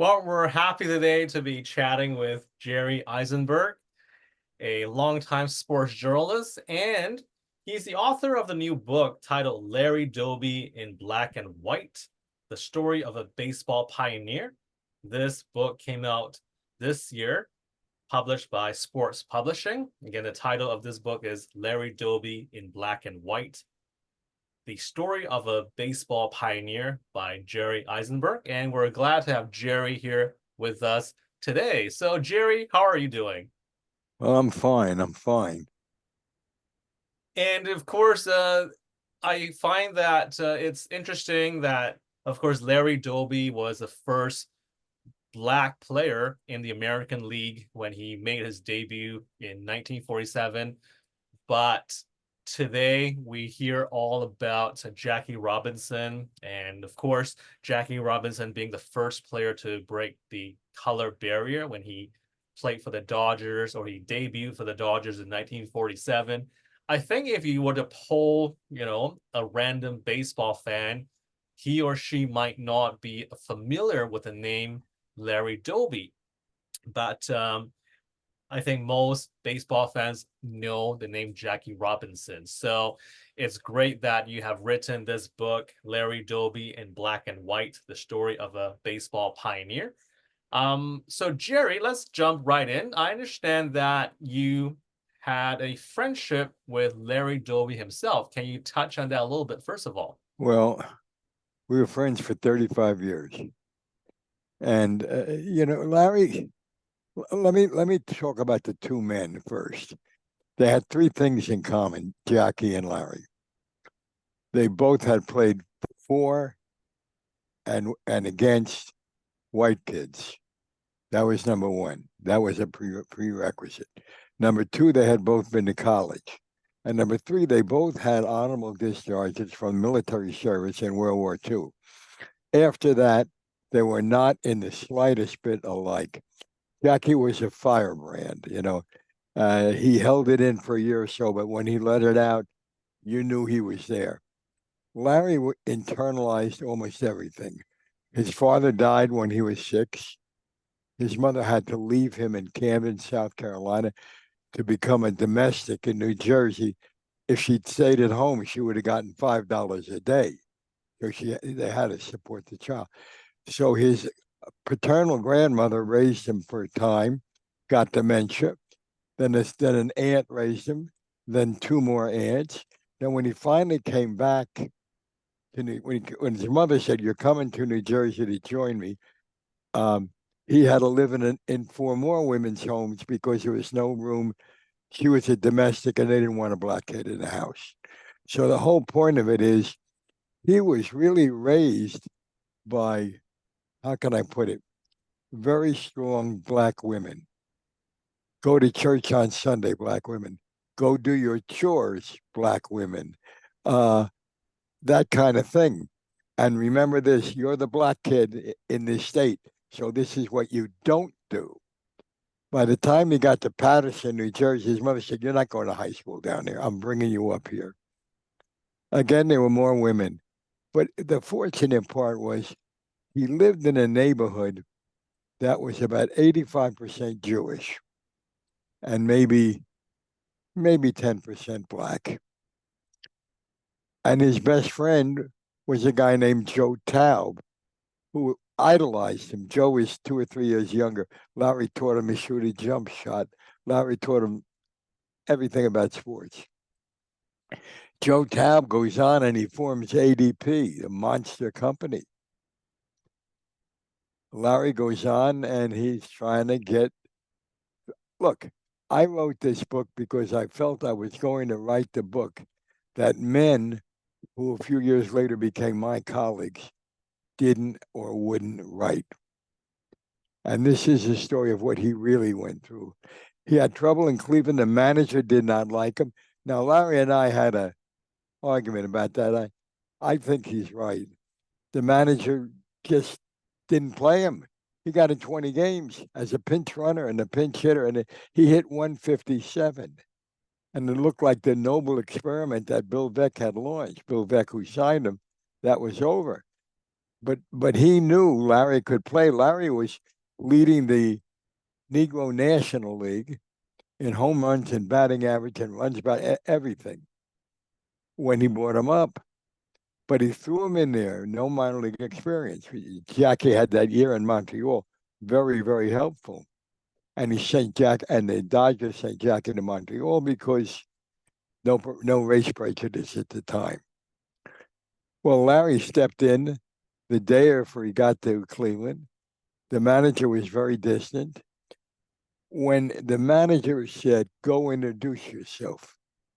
Well, we're happy today to be chatting with Jerry Izenberg, a longtime sports journalist, and he's the author of the new book titled Larry Doby in Black and White, The Story of a Baseball Pioneer. This book came out this year, published by Sports Publishing. Again, the title of this book is Larry Doby in Black and White, The Story of a Baseball Pioneer by Jerry Izenberg. And we're glad to have Jerry here with us today. So, Jerry, how are you doing? Well, I'm fine. I'm fine. And of course, I find that it's interesting that, of course, Larry Doby was the first Black player in the American League when he made his debut in 1947. But today we hear all about Jackie Robinson, and of course, Jackie Robinson being the first player to break the color barrier when he played for the Dodgers, or he debuted for the Dodgers in 1947. I think if you were to poll, a random baseball fan, he or she might not be familiar with the name Larry Doby. But I think most baseball fans know the name Jackie Robinson. So it's great that you have written this book, Larry Doby in Black and White, the story of a baseball pioneer. So Jerry, let's jump right in. I understand that you had a friendship with Larry Doby himself. Can you touch on that a little bit, first of all? Well, we were friends for 35 years. And Larry, let me talk about the two men first. They had three things in common, Jackie and Larry. They both had played for and against white kids. That was number one. That was a prerequisite. Number two, they had both been to college. And number three, they both had honorable discharges from military service in World War II. After that, they were not in the slightest bit alike. Jackie was a firebrand. He held it in for a year or so, but when he let it out, you knew he was there. Larry internalized almost everything. His father died when he was 6. His mother had to leave him in Camden, South Carolina, to become a domestic in New Jersey. If she'd stayed at home, she would have gotten $5 a day. So they had to support the child. So his paternal grandmother raised him for a time, got dementia. Then an aunt raised him, then two more aunts. Then when he finally came back when his mother said, "You're coming to New Jersey to join me," um, he had to live in 4 more women's homes because there was no room. She was a domestic, and they didn't want a black kid in the house. So the whole point of it is he was really raised by, how can I put it, very strong black women. Go to church on Sunday, black women. Go do your chores, black women. Uh, that kind of thing. And remember this, you're the black kid in this state. So this is what you don't do. By the time he got to Patterson, New Jersey, his mother said, "You're not going to high school down there. I'm bringing you up here." Again, there were more women. But the fortunate part was he lived in a neighborhood that was about 85% Jewish and maybe 10% black. And his best friend was a guy named Joe Taub, who idolized him. Joe was 2 or 3 years younger. Larry taught him to shoot a jump shot. Larry taught him everything about sports. Joe Taub goes on and he forms ADP, the monster company. Larry goes on and he's trying to look, I wrote this book because I felt I was going to write the book that men who a few years later became my colleagues didn't or wouldn't write. And this is a story of what he really went through. He had trouble in Cleveland. The manager did not like him. Now, Larry and I had an argument about that. I think he's right. The manager just didn't play him. He got in 20 games as a pinch runner and a pinch hitter, and he hit 157. And it looked like the noble experiment that Bill Veeck had launched. Bill Veeck, who signed him, that was over. but he knew Larry could play. Larry was leading the Negro National League in home runs and batting average and runs by everything when he brought him up. But he threw him in there, no minor league experience. Jackie had that year in Montreal, very, very helpful. And he sent Jack, and the Dodgers sent Jackie to Montreal because no race prejudice at the time. Well, Larry stepped in the day after he got to Cleveland. The manager was very distant. When the manager said, "Go introduce yourself,"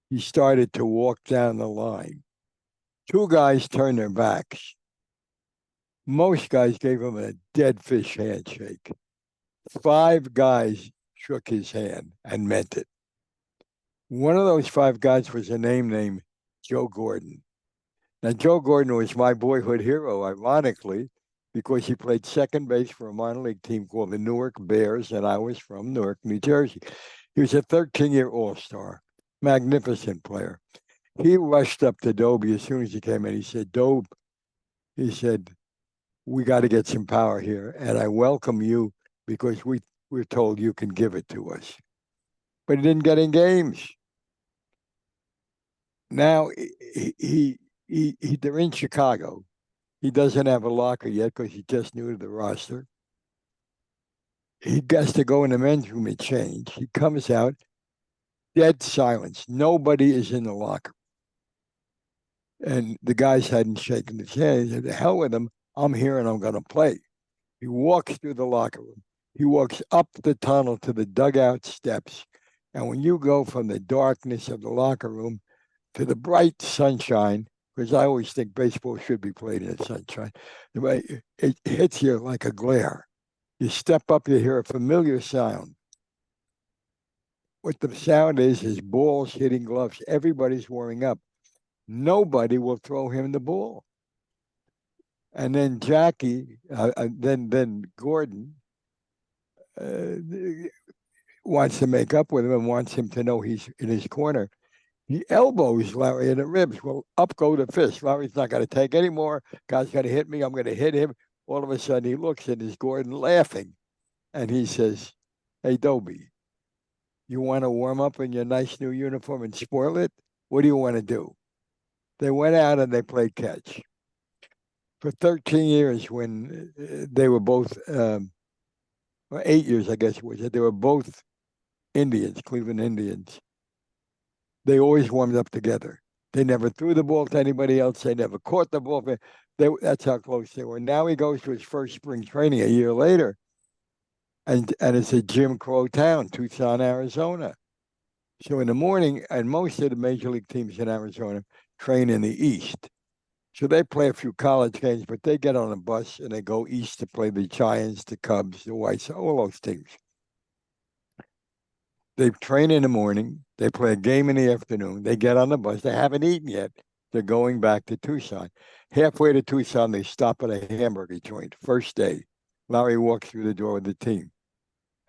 he started to walk down the line. Two guys turned their backs. Most guys gave him a dead fish handshake. Five guys shook his hand and meant it. One of those five guys was a name named Joe Gordon. Now, Joe Gordon was my boyhood hero, ironically, because he played second base for a minor league team called the Newark Bears, and I was from Newark, New Jersey. He was a 13-year All-Star, magnificent player. He rushed up to Doby as soon as he came in. He said, "Dobe," he said, "we got to get some power here, and I welcome you because we're told you can give it to us." But he didn't get in games. Now they're in Chicago. He doesn't have a locker yet because he's just new to the roster. He gets to go in the men's room and change. He comes out, dead silence. Nobody is in the locker. And the guys hadn't shaken his hand. He said, "The hell with him. I'm here and I'm going to play." He walks through the locker room. He walks up the tunnel to the dugout steps. And when you go from the darkness of the locker room to the bright sunshine, because I always think baseball should be played in the sunshine, it hits you like a glare. You step up, you hear a familiar sound. What the sound is balls hitting gloves. Everybody's warming up. Nobody will throw him the ball. And then Jackie, then Gordon uh, wants to make up with him and wants him to know he's in his corner. He elbows Larry in the ribs. Well, up go the fist. Larry's not going to take any more. Guy's going to hit me. I'm going to hit him. All of a sudden, he looks and is Gordon laughing. And he says, "Hey, Doby, you want to warm up in your nice new uniform and spoil it? What do you want to do?" They went out and they played catch. For 13 years, when they were both, or 8 years, I guess it was, they were both Indians, Cleveland Indians. They always warmed up together. They never threw the ball to anybody else. They never caught the ball. That's how close they were. Now he goes to his first spring training a year later, and it's a Jim Crow town, Tucson, Arizona. So in the morning, and most of the major league teams in Arizona train in the east. So they play a few college games, but they get on a bus and they go east to play the Giants, the Cubs, the White Sox, all those teams. They train in the morning. They play a game in the afternoon. They get on the bus. They haven't eaten yet. They're going back to Tucson. Halfway to Tucson, they stop at a hamburger joint. First day, Larry walks through the door with the team.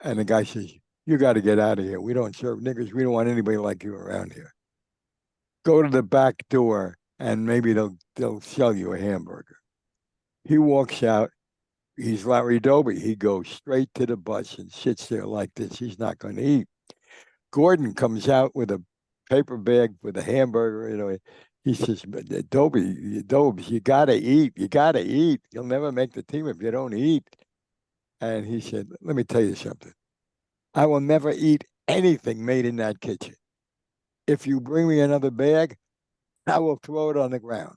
And the guy says, "You got to get out of here. We don't serve niggers. We don't want anybody like you around here. Go to the back door and maybe they'll sell you a hamburger." He walks out. He's Larry Doby. He goes straight to the bus and sits there like this. He's not going to eat. Gordon comes out with a paper bag with a hamburger. He says, Doby, you got to eat. You got to eat. You'll never make the team if you don't eat." And he said, "Let me tell you something. I will never eat anything made in that kitchen. If you bring me another bag, I will throw it on the ground.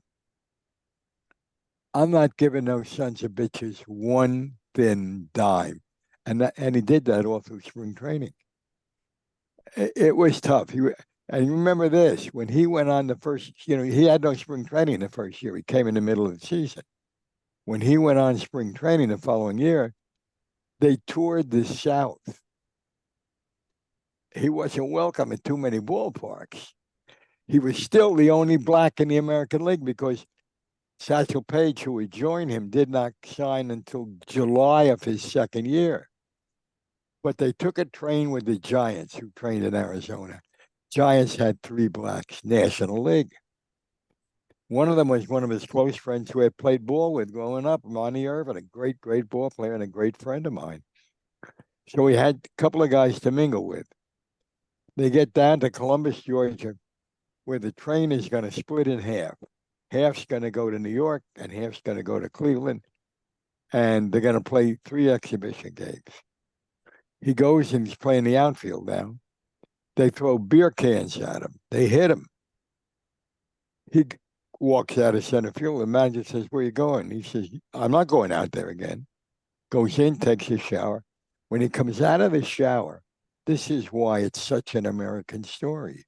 I'm not giving those sons of bitches one thin dime." And he did that all through spring training. It was tough. And remember this, when he went on the first, he had no spring training the first year. He came in the middle of the season. When he went on spring training the following year, they toured the South. He wasn't welcome in too many ballparks. He was still the only black in the American League because Satchel Paige, who would join him, did not sign until July of his second year. But they took a train with the Giants, who trained in Arizona. Giants had three blacks, National League. One of them was one of his close friends who had played ball with growing up, Monty Irvin, a great, great ball player and a great friend of mine. So we had a couple of guys to mingle with. They get down to Columbus, Georgia, where the train is going to split in half. Half's going to go to New York and half's going to go to Cleveland. And they're going to play 3 exhibition games. He goes and he's playing the outfield now. They throw beer cans at him. They hit him. He walks out of center field. The manager says, "Where are you going?" He says, "I'm not going out there again." Goes in, takes a shower. When he comes out of the shower, this is why it's such an American story.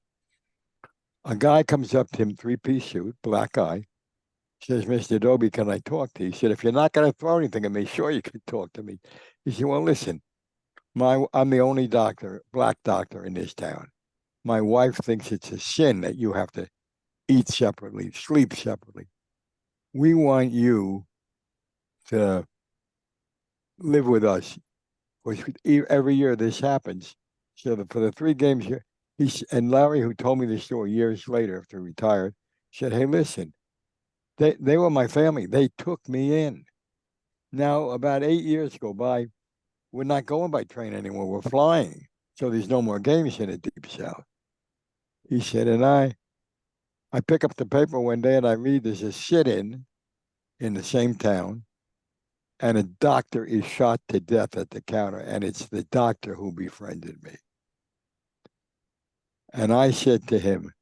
A guy comes up to him, 3-piece suit, black guy, says, "Mr. Doby, can I talk to you?" He said, "If you're not going to throw anything at me, sure you can talk to me." He said, "Well, listen, I'm the only doctor, black doctor in this town. My wife thinks it's a sin that you have to eat separately, sleep separately. We want you to live with us. Which every year this happens. So for the 3 games here, and Larry, who told me this story years later after he retired, said, "Hey, listen, they were my family. They took me in. Now, about 8 years go by. We're not going by train anymore. We're flying. So there's no more games in the Deep South." He said, and I pick up the paper one day and I read there's a sit-in the same town, and a doctor is shot to death at the counter, and it's the doctor who befriended me. And I said to him,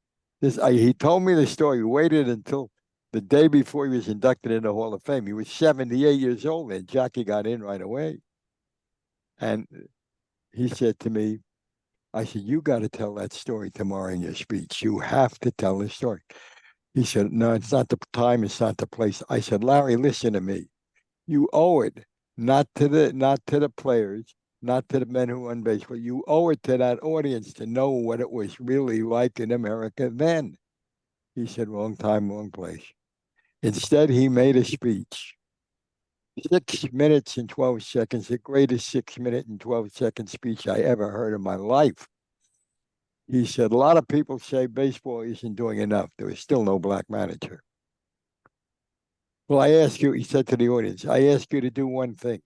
he told me the story. He waited until the day before he was inducted into the Hall of Fame. He was 78 years old, and Jackie got in right away. And he said to me, I said, "You got to tell that story tomorrow in your speech. You have to tell the story." He said, "No, it's not the time, it's not the place." I said, "Larry, listen to me. You owe it not to the players, not to the men who run baseball. You owe it to that audience to know what it was really like in America then." He said, "Wrong time, wrong place." Instead, he made a speech. 6 minutes and 12 seconds, the greatest 6 minute and 12-second speech I ever heard in my life. He said, "A lot of people say baseball isn't doing enough. There is still no black manager." Well, I ask you, he said to the audience, "I ask you to do one thing.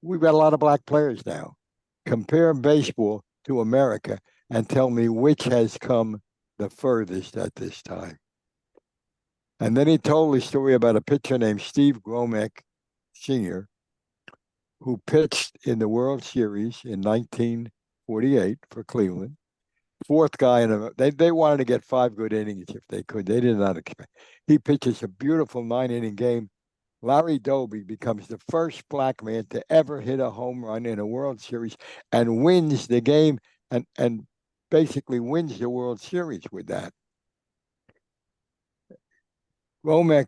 We've got a lot of black players now. Compare baseball to America and tell me which has come the furthest at this time." And then he told the story about a pitcher named Steve Gromek Sr., who pitched in the World Series in 1948 for Cleveland. Fourth guy in they wanted to get 5 good innings if they could. They did not expect. He pitches a beautiful 9 inning game. Larry Doby becomes the first black man to ever hit a home run in a World Series and wins the game and basically wins the World Series with that. Romack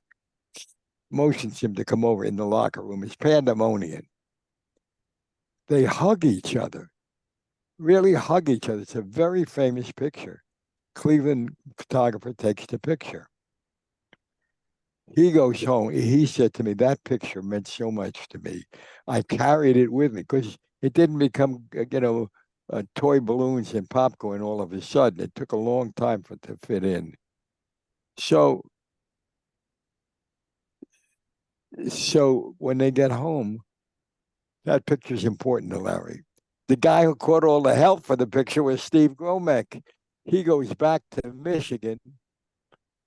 motions him to come over in the locker room. It's pandemonium. They hug each other, really hug each other. It's a very famous picture. Cleveland photographer takes the picture. He goes home. He said to me, "That picture meant so much to me. I carried it with me because it didn't become, toy balloons and popcorn all of a sudden. It took a long time for it to fit in." So, so when they get home, that picture is important to Larry. The guy who caught all the help for the picture was Steve Gromek. He goes back to Michigan,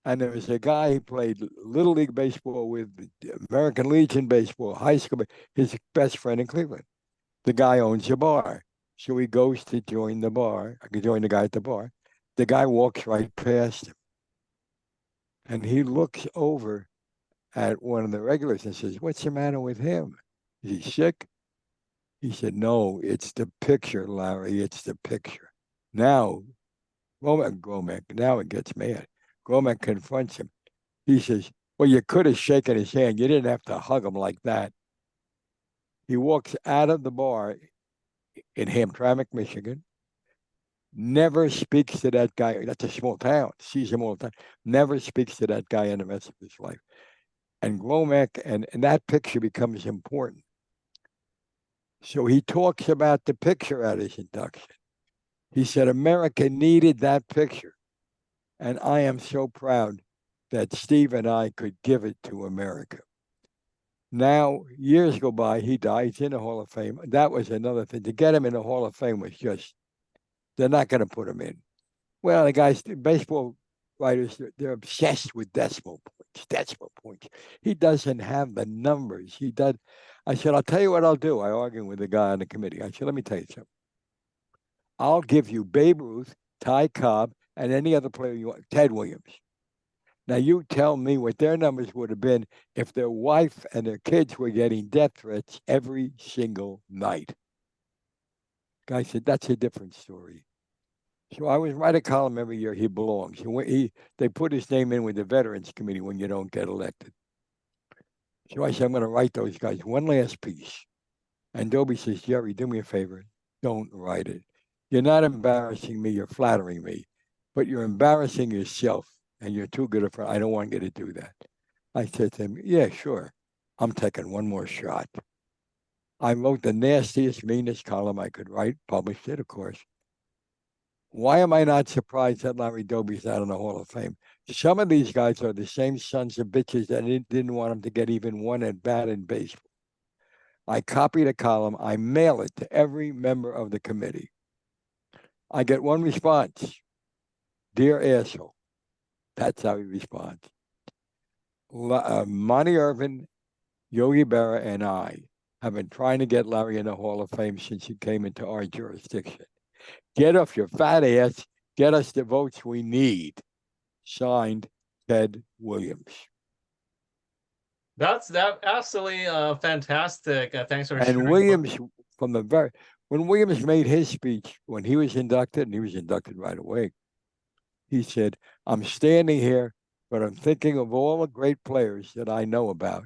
and there was a guy he played Little League Baseball with, American Legion Baseball, high school, his best friend in Cleveland. The guy owns a bar. So he goes to join the bar. I could join the guy at the bar. The guy walks right past him. And he looks over at one of the regulars and says, "What's the matter with him? Is he sick?" He said, "No, it's the picture, Larry. It's the picture." Now, Gromek, now it gets mad. Gromek confronts him. He says, "Well, you could have shaken his hand. You didn't have to hug him like that." He walks out of the bar in Hamtramck, Michigan, never speaks to that guy. That's a small town, sees him all the time, never speaks to that guy in the rest of his life. And Gromek, and that picture becomes important. So he talks about the picture at his induction. He said, "America needed that picture. And I am so proud that Steve and I could give it to America. Now, years go by, he dies in the Hall of Fame. That was another thing. To get him in the Hall of Fame was just, they're not going to put him in. Well, the guys, baseball writers, they're obsessed with decimal points, decimal points. He doesn't have the numbers. He does. I said, I'll tell you what I'll do. I argued with the guy on the committee. I said, let me tell you something. I'll give you Babe Ruth, Ty Cobb, and any other player you want, Ted Williams. Now, you tell me what their numbers would have been if their wife and their kids were getting death threats every single night. Guy said, that's a different story. So I was write a column every year. He belongs. They put his name in with the Veterans Committee when you don't get elected. So I said, I'm going to write those guys one last piece. And Doby says, Jerry, do me a favor. Don't write it. You're not embarrassing me. You're flattering me. But you're embarrassing yourself. And you're too good a friend. I don't want you to do that. I said to him, yeah, sure. I'm taking one more shot. I wrote the nastiest, meanest column I could write, published it, of course. Why am I not surprised that Larry Doby's not in the Hall of Fame? Some of these guys are the same sons of bitches that didn't want him to get even one at bat in baseball. I copy the column. I mail it to every member of the committee. I get one response. Dear asshole. That's how he responds. Monty Irvin, Yogi Berra, and I have been trying to get Larry in the Hall of Fame since he came into our jurisdiction. Get off your fat ass. Get us the votes we need. Signed, Ted Williams. That's absolutely fantastic. Thanks for And sharing. Williams, when Williams made his speech, when he was inducted, and he was inducted right away, he said, I'm standing here, but I'm thinking of all the great players that I know about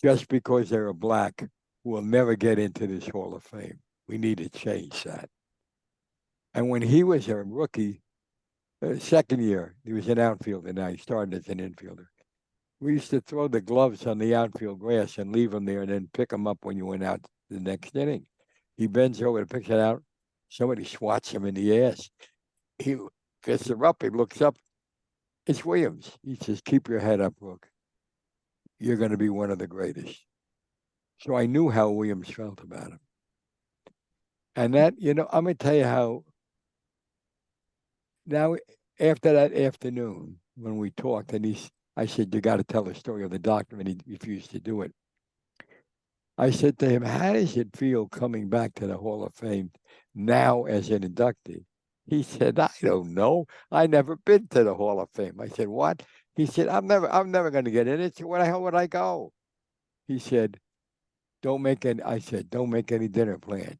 just because they're black who will never get into this Hall of Fame. We need to change that. And when he was a rookie, second year, he was an outfielder. Now he started as an infielder. We used to throw the gloves on the outfield grass and leave them there and then pick them up when you went out the next inning. He bends over to pick it out. Somebody swats him in the ass. He gets her up. He looks up. It's Williams. He says, keep your head up, Rook. You're going to be one of the greatest. So I knew how Williams felt about him. And that, I'm going to tell you how now after that afternoon when we talked and I said, you got to tell the story of the doctor, and he refused to do it. I said to him, how does it feel coming back to the Hall of Fame now as an inductee? He said, I don't know. I never been to the Hall of Fame. I said, what? He said, I'm never going to get in it. So where the hell would I go? He said, I said, don't make any dinner plans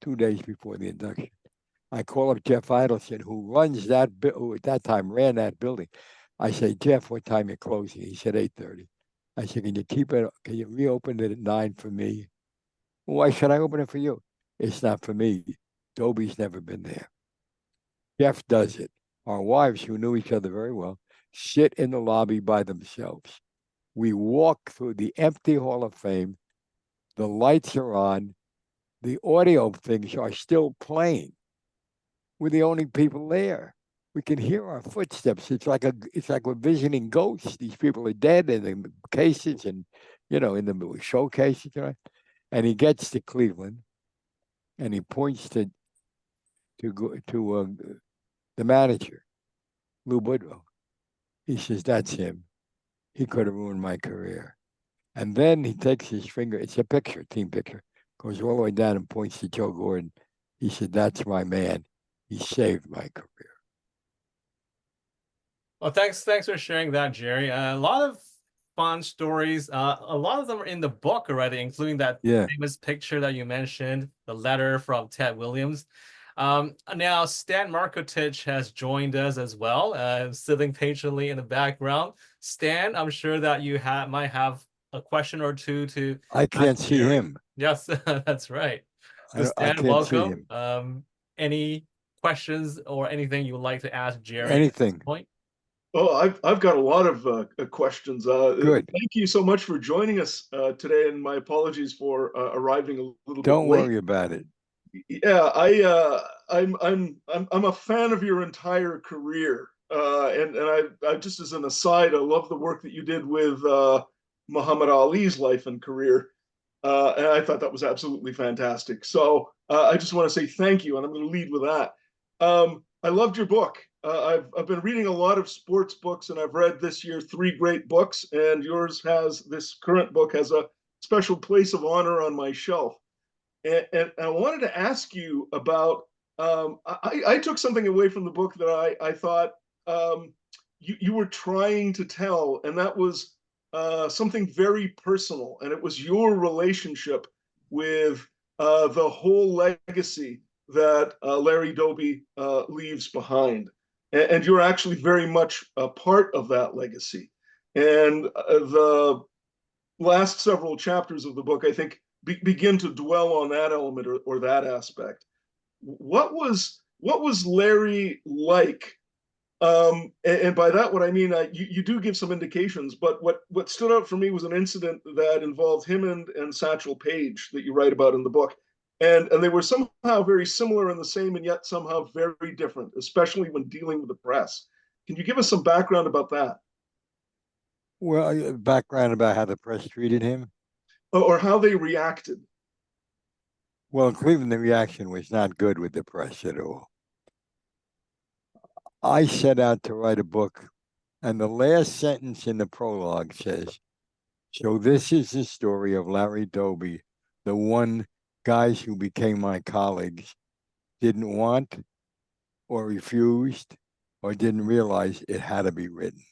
2 days before the induction. I call up Jeff Idelson, who runs who at that time ran that building. I say, Jeff, what time you closing? He said 8:30. I said, can you reopen it at 9 for me? Why should I open it for you? It's not for me. Doby's never been there. Jeff does it. Our wives, who knew each other very well, sit in the lobby by themselves. We walk through the empty Hall of Fame. The lights are on. The audio things are still playing. We're the only people there. We can hear our footsteps. It's like we're visiting ghosts. These people are dead in the cases and in the showcases. And he gets to Cleveland, and he points to the manager, Lou Woodrow. He says, "That's him. He could have ruined my career." And then he takes his finger. It's a picture, team picture. Goes all the way down and points to Joe Gordon. He said, "That's my man. He saved my career." Well, thanks for sharing that, Jerry. A lot of fun stories. A lot of them are in the book already, including that Yeah, famous picture that you mentioned, the letter from Ted Williams. Now Stan Markotich has joined us as well, sitting patiently in the background. Stan, I'm sure that you might have a question or two to I ask can't see Jerry. him. Yes, that's right. So I Stan, can't see welcome. him. Any questions or anything you would like to ask Jerry at this Anything. point? Oh, I've got a lot of questions. Good. Thank you so much for joining us today, and my apologies for arriving a little bit Don't late. worry about it. Yeah, I'm a fan of your entire career. I just as an aside, I love the work that you did with Muhammad Ali's life and career. And I thought that was absolutely fantastic. So I just want to say thank you, and I'm going to lead with that. I loved your book. I've been reading a lot of sports books, and I've read this year 3 great books, and yours has this current book has a special place of honor on my shelf. And I wanted to ask you about. I took something away from the book that I thought you were trying to tell, and that was something very personal, and it was your relationship with the whole legacy that Larry Doby leaves behind. And you're actually very much a part of that legacy. And the last several chapters of the book, I think, begin to dwell on that element or that aspect. What was Larry like? And by that, what I mean, you do give some indications, but what stood out for me was an incident that involved him and Satchel Paige that you write about in the book. And they were somehow very similar and the same, and yet somehow very different, especially when dealing with the press. Can you give us some background about that? Well, background about how the press treated him. Or how they reacted? Well, in Cleveland, the reaction was not good with the press at all. I set out to write a book, and the last sentence in the prologue says, "So this is the story of Larry Doby, the one guys who became my colleagues didn't want or refused or didn't realize it had to be written."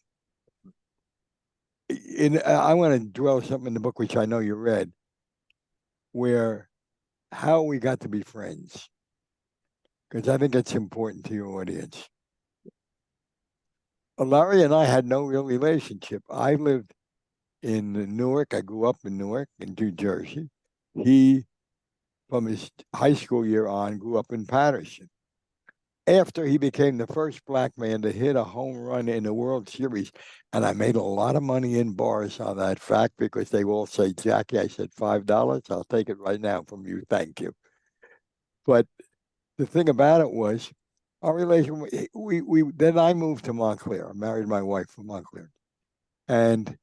I want to dwell something in the book, which I know you read, where how we got to be friends, because I think it's important to your audience. Larry and I had no real relationship. I lived in Newark. I grew up in Newark, in New Jersey. He, from his high school year on, grew up in Patterson. After he became the first black man to hit a home run in the World Series, and I made a lot of money in bars on that fact because they all say, "Jackie," I said, $5. I'll take it right now from you. Thank you. But the thing about it was, our relation. We then I moved to Montclair. I married my wife from Montclair, and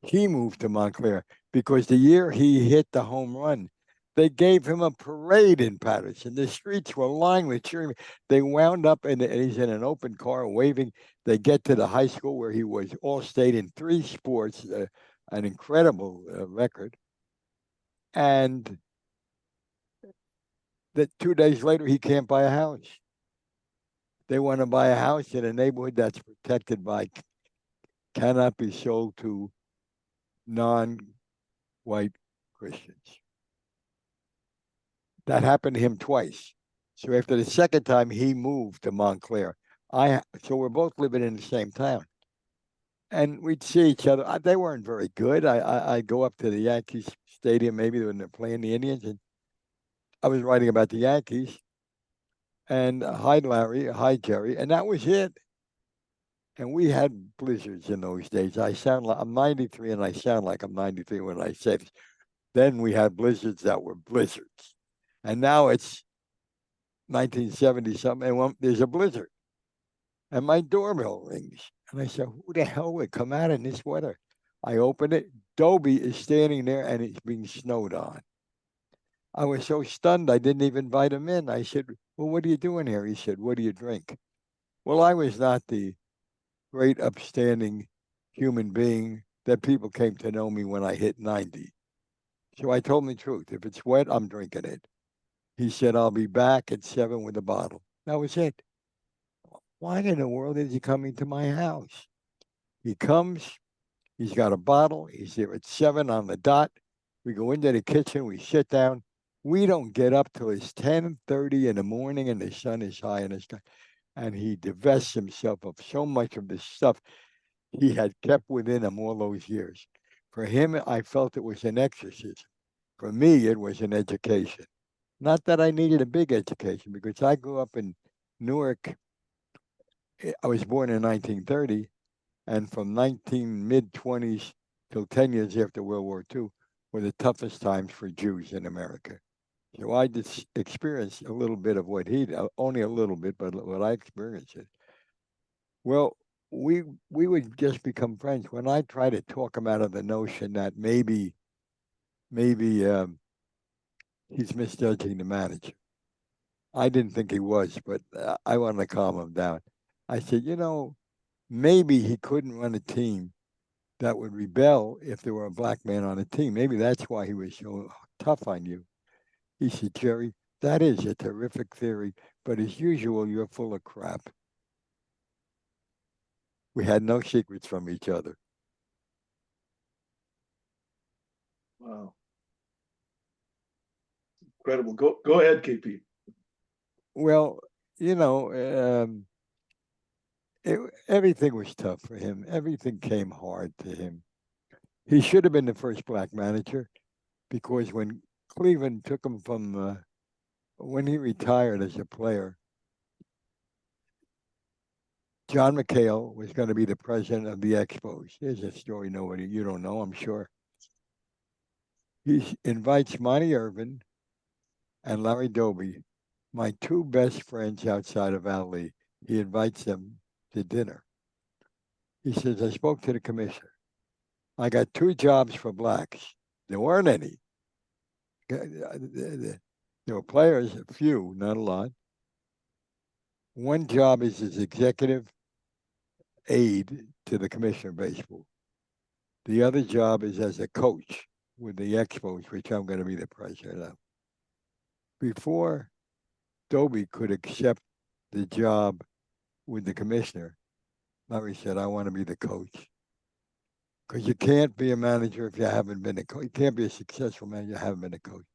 he moved to Montclair because the year he hit the home run, they gave him a parade in Patterson. The streets were lined with cheering. They wound up and he's in an open car waving. They get to the high school where he was all state in 3 sports, an incredible record. And that 2 days later, he can't buy a house. They want to buy a house in a neighborhood that's protected by, cannot be sold to non-white Christians. That happened to him twice. So after the second time, he moved to Montclair. So we're both living in the same town, and we'd see each other. They weren't very good. I'd go up to the Yankees stadium maybe when they're playing the Indians, and I was writing about the Yankees. And hi Larry, hi Jerry, and that was it. And we had blizzards in those days. I sound like I'm 93, and I sound like I'm 93 when I say this. Then we had blizzards that were blizzards, and now it's 1970 something, and there's a blizzard, and my doorbell rings, and I said, "Who the hell would come out in this weather?" I open it. Doby is standing there, and it's being snowed on. I was so stunned, I didn't even invite him in. I said, "Well, what are you doing here?" He said, "What do you drink?" Well, I was not the great, upstanding human being that people came to know me when I hit 90. So I told him the truth. If it's wet, I'm drinking it. He said, "I'll be back at 7 with a bottle." That was it. Why in the world is he coming to my house? He comes, he's got a bottle, he's there at 7 on the dot. We go into the kitchen, we sit down. We don't get up till it's 10:30 in the morning and the sun is high in the sky. And he divests himself of so much of the stuff he had kept within him all those years. For him, I felt it was an exorcism. For me, it was an education. Not that I needed a big education, because I grew up in Newark. I was born in 1930, and from 19 mid-20s till 10 years after World War II were the toughest times for Jews in America. So I just experienced a little bit of what he did, only a little bit, but what I experienced it. Well, we would just become friends when I try to talk him out of the notion that maybe he's misjudging the manager. I didn't think he was, but I wanted to calm him down. I said, maybe he couldn't run a team that would rebel if there were a black man on the team. Maybe that's why he was so tough on you. He said, Jerry, that is a terrific theory, but as usual, you're full of crap. We had no secrets from each other. Wow. Incredible. Go ahead, KP. Well, you know, everything was tough for him. Everything came hard to him. He should have been the first black manager because when Cleveland took him from when he retired as a player, John McHale was going to be the president of the Expos. Here's a story nobody you don't know, I'm sure. He invites Monty Irvin and Larry Doby, my two best friends outside of Ali. He invites them to dinner. He says, I spoke to the commissioner. I got two jobs for blacks. There weren't any. There were players, a few, not a lot. One job is as executive aide to the commissioner of baseball. The other job is as a coach with the Expos, which I'm going to be the president of. Before Doby could accept the job with the commissioner, Larry said, I want to be the coach. Because you can't be a manager if you haven't been a coach. You can't be a successful manager if you haven't been a coach.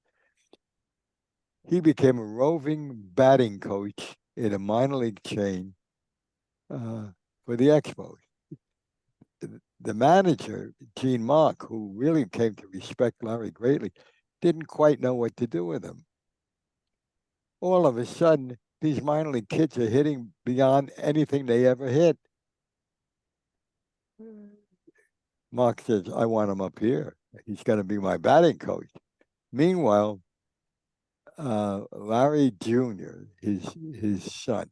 He became a roving batting coach in a minor league chain for the Expos. The manager, Gene Mark, who really came to respect Larry greatly, didn't quite know what to do with him. All of a sudden, these minor league kids are hitting beyond anything they ever hit. Mark says, I want him up here. He's going to be my batting coach. Meanwhile, Larry Jr., his son,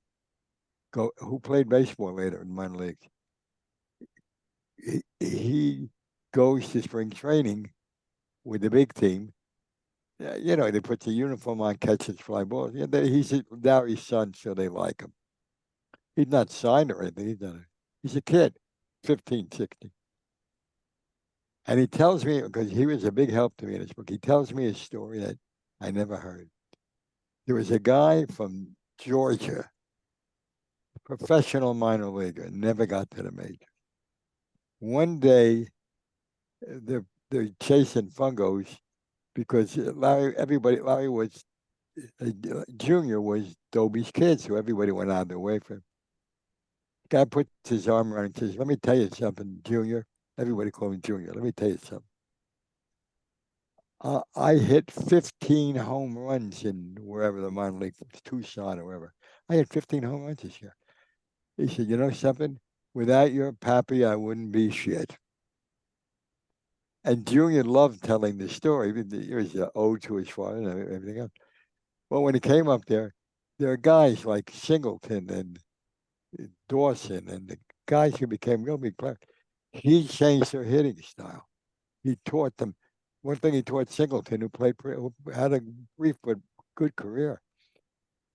who played baseball later in minor leagues, he goes to spring training with the big team. They put the uniform on, catches fly balls. Yeah, he's Larry's son, so they like him. He's not signed or anything. He's a kid, 15, 16. And he tells me, because he was a big help to me in his book, he tells me a story that I never heard. There was a guy from Georgia, professional minor leaguer, never got to the major. One day, they're chasing fungos because Larry was Junior was Doby's kid, so everybody went out of their way for him. Guy puts his arm around and says, "Let me tell you something, Junior." Everybody called him Junior. Let me tell you something. I hit 15 home runs in wherever the minor league, Tucson or wherever. I hit 15 home runs this year. He said, "You know something? Without your pappy, I wouldn't be shit." And Junior loved telling the story. It was an ode to his father and everything else. Well, when he came up there are guys like Singleton and Dawson and the guys who became real big players. He changed their hitting style. He taught them. One thing he taught Singleton, who had a brief but good career,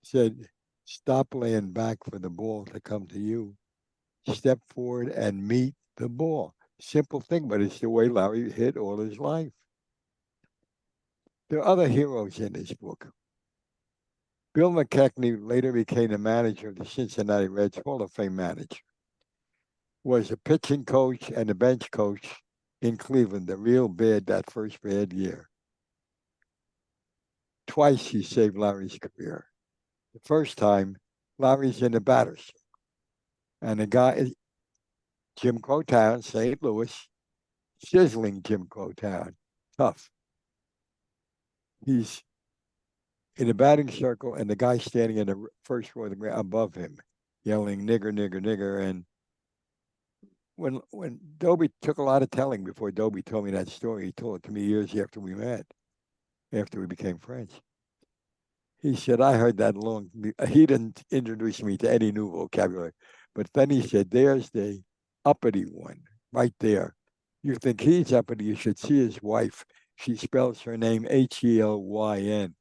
said, "Stop laying back for the ball to come to you. Step forward and meet the ball." Simple thing, but it's the way Larry hit all his life. There are other heroes in this book. Bill McKechnie later became the manager of the Cincinnati Reds, Hall of Fame manager. Was a pitching coach and a bench coach in Cleveland, the real bad, that first bad year. Twice he saved Larry's career. The first time, Larry's in the batter's. And the guy, Jim Crow Town, St. Louis, sizzling Jim Crow Town, tough. He's in the batting circle, and the guy standing in the first row of the ground above him, yelling, "Nigger, nigger, nigger." And when Doby took a lot of telling before Doby told me that story, he told it to me years after we met, after we became friends. He said, "I heard that long." He didn't introduce me to any new vocabulary, But then he said, there's the uppity one right there. You think he's uppity, you should see his wife. She spells her name Helyn.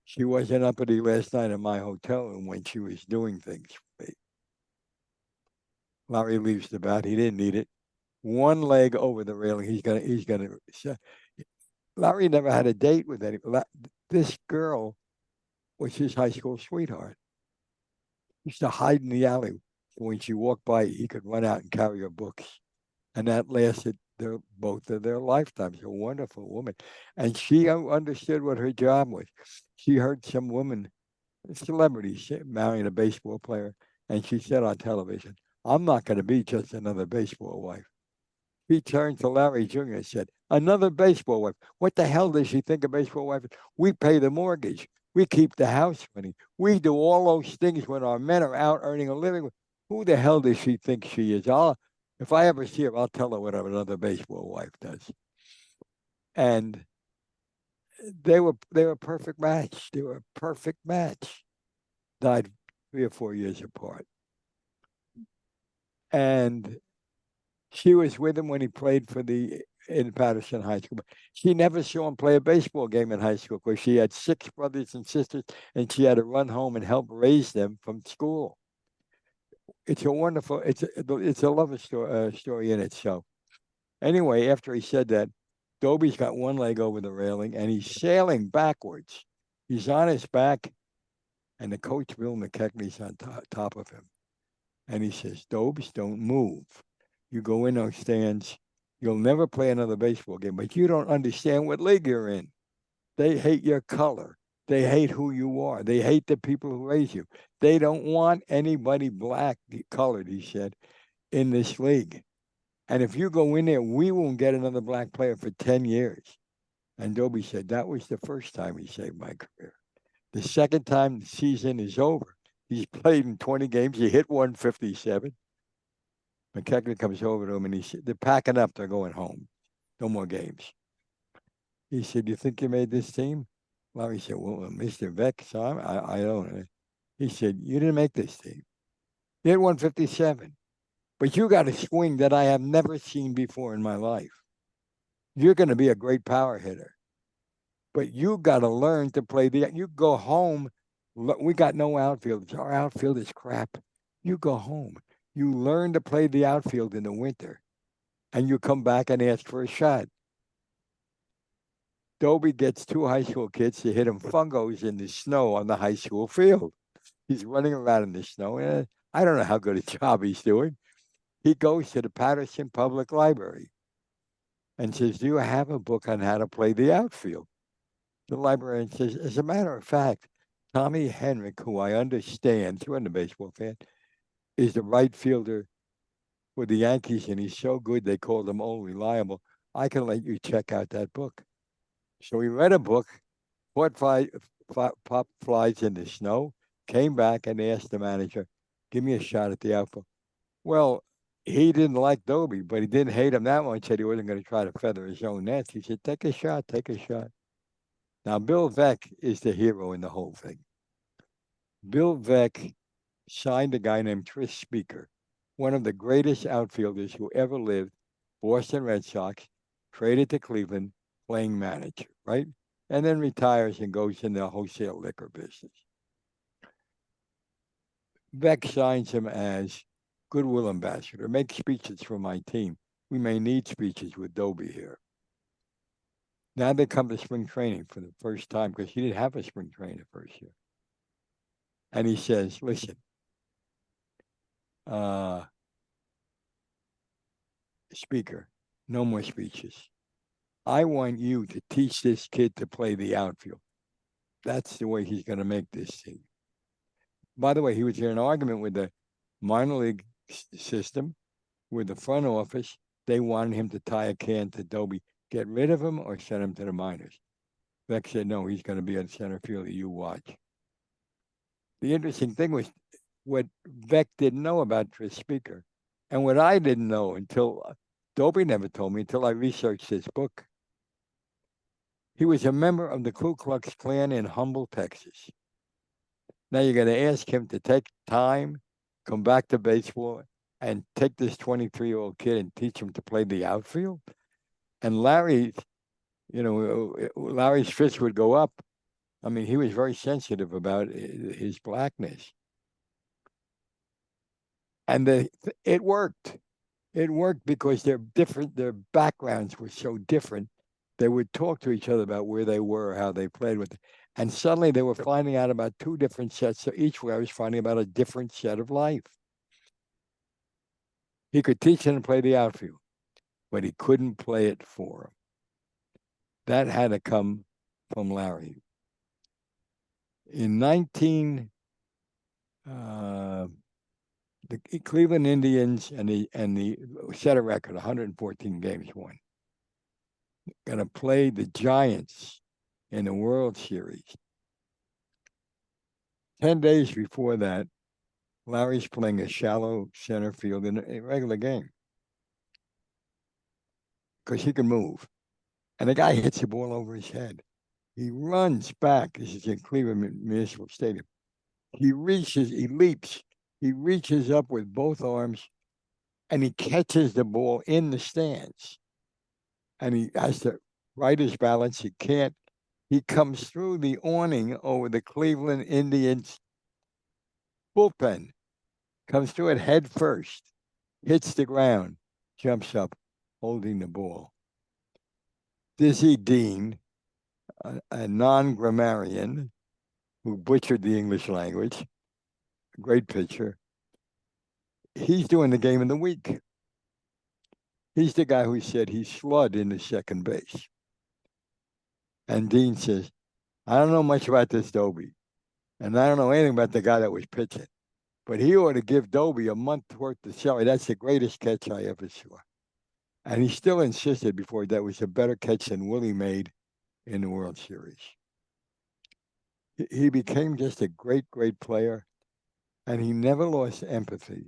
She wasn't uppity last night in my hotel room when she was doing things for me. Larry leaves the bat. He didn't need it. One leg over the railing. He's gonna. Larry never had a date with any. This girl was his high school sweetheart. He used to hide in the alley. When she walked by, he could run out and carry her books. And that lasted both of their lifetimes. A wonderful woman. And she understood what her job was. She heard some woman, a celebrity, marrying a baseball player, and she said on television, I'm not going to be just another baseball wife. He turned to Larry Jr. and said, another baseball wife. What the hell does she think a baseball wife is? We pay the mortgage. We keep the house running. We do all those things when our men are out earning a living. Who the hell does she think she is? If I ever see her, I'll tell her what another baseball wife does. And they were a perfect match. They were a perfect match. Died 3 or 4 years apart. And she was with him when he played in Patterson High School. She never saw him play a baseball game in high school because she had 6 brothers and sisters, and she had to run home and help raise them from school. It's a wonderful, it's a love story in itself. Anyway, after he said that, Doby's got one leg over the railing and he's sailing backwards. He's on his back, and the coach, Bill McKechnie's on top of him. And he says, Dobes, don't move. You go in those stands, you'll never play another baseball game, but you don't understand what league you're in. They hate your color. They hate who you are. They hate the people who raise you. They don't want anybody black, colored, he said, in this league. And if you go in there, we won't get another black player for 10 years. And Doby said, that was the first time he saved my career. The second time the season is over, he's played in 20 games. He hit 157. McKechnie comes over to him and he said, they're packing up. They're going home. No more games. He said, you think you made this team? Larry said, well, Mr. Veck, so I don't know. He said, you didn't make this team. You hit 157. But you got a swing that I have never seen before in my life. You're going to be a great power hitter. But you got to learn to play you go home. We got no outfielders. Our outfield is crap. You go home. You learn to play the outfield in the winter. And you come back and ask for a shot. Doby gets 2 high school kids to hit him fungos in the snow on the high school field. He's running around in the snow. And I don't know how good a job he's doing. He goes to the Patterson Public Library and says, do you have a book on how to play the outfield? The librarian says, as a matter of fact, Tommy Henrik, who I understand, you are a baseball fan, is the right fielder for the Yankees, and he's so good they called him all reliable. I can let you check out that book. So he read a book, pop flies in the snow, came back and asked the manager, give me a shot at the outfield. Well, he didn't like Doby, but he didn't hate him that much. Said he wasn't going to try to feather his own nets. He said, take a shot, take a shot. Now, Bill Veck is the hero in the whole thing. Bill Veck signed a guy named Tris Speaker, one of the greatest outfielders who ever lived, Boston Red Sox, traded to Cleveland, playing manager, right? And then retires and goes in the wholesale liquor business. Veck signs him as goodwill ambassador, make speeches for my team. We may need speeches with Doby here. Now they come to spring training for the first time because he didn't have a spring training the first year. And he says, listen, speaker, no more speeches. I want you to teach this kid to play the outfield. That's the way he's going to make this team. By the way, he was in an argument with the minor league system, with the front office. They wanted him to tie a can to Doby, get rid of him or send him to the minors. Veck said, no, he's going to be in center field. You watch. The interesting thing was what Veck didn't know about Tris Speaker, and what I didn't know until Doby never told me until I researched his book. He was a member of the Ku Klux Klan in Humble, Texas. Now you're going to ask him to take time come back to baseball and take this 23-year-old kid and teach him to play the outfield? And Larry, Larry's fist would go up. I mean, he was very sensitive about his blackness. And it worked. It worked because they're different. Their backgrounds were so different. They would talk to each other about where they were, how they played with it. And suddenly they were finding out about two different sets. So each guy was finding about a different set of life. He could teach them to play the outfield, but he couldn't play it for them. That had to come from Larry. In 19, the Cleveland Indians and the set a record, 114 games won. Going to play the Giants in the World Series. 10 days before that, Larry's playing a shallow center field in a regular game because he can move. And the guy hits the ball over his head. He runs back. This is in Cleveland Municipal Stadium. He leaps. He reaches up with both arms and he catches the ball in the stands. And he has to right his balance. He can't. He comes through the awning over the Cleveland Indians bullpen, comes through it head first, hits the ground, jumps up, holding the ball. Dizzy Dean, a non-grammarian who butchered the English language, a great pitcher, he's doing the game of the week. He's the guy who said he slid into second base. And Dean says, I don't know much about this Doby, and I don't know anything about the guy that was pitching, but he ought to give Doby a month's worth of salary. That's the greatest catch I ever saw. And he still insisted before that was a better catch than Willie made in the World Series. He became just a great, great player, and he never lost empathy.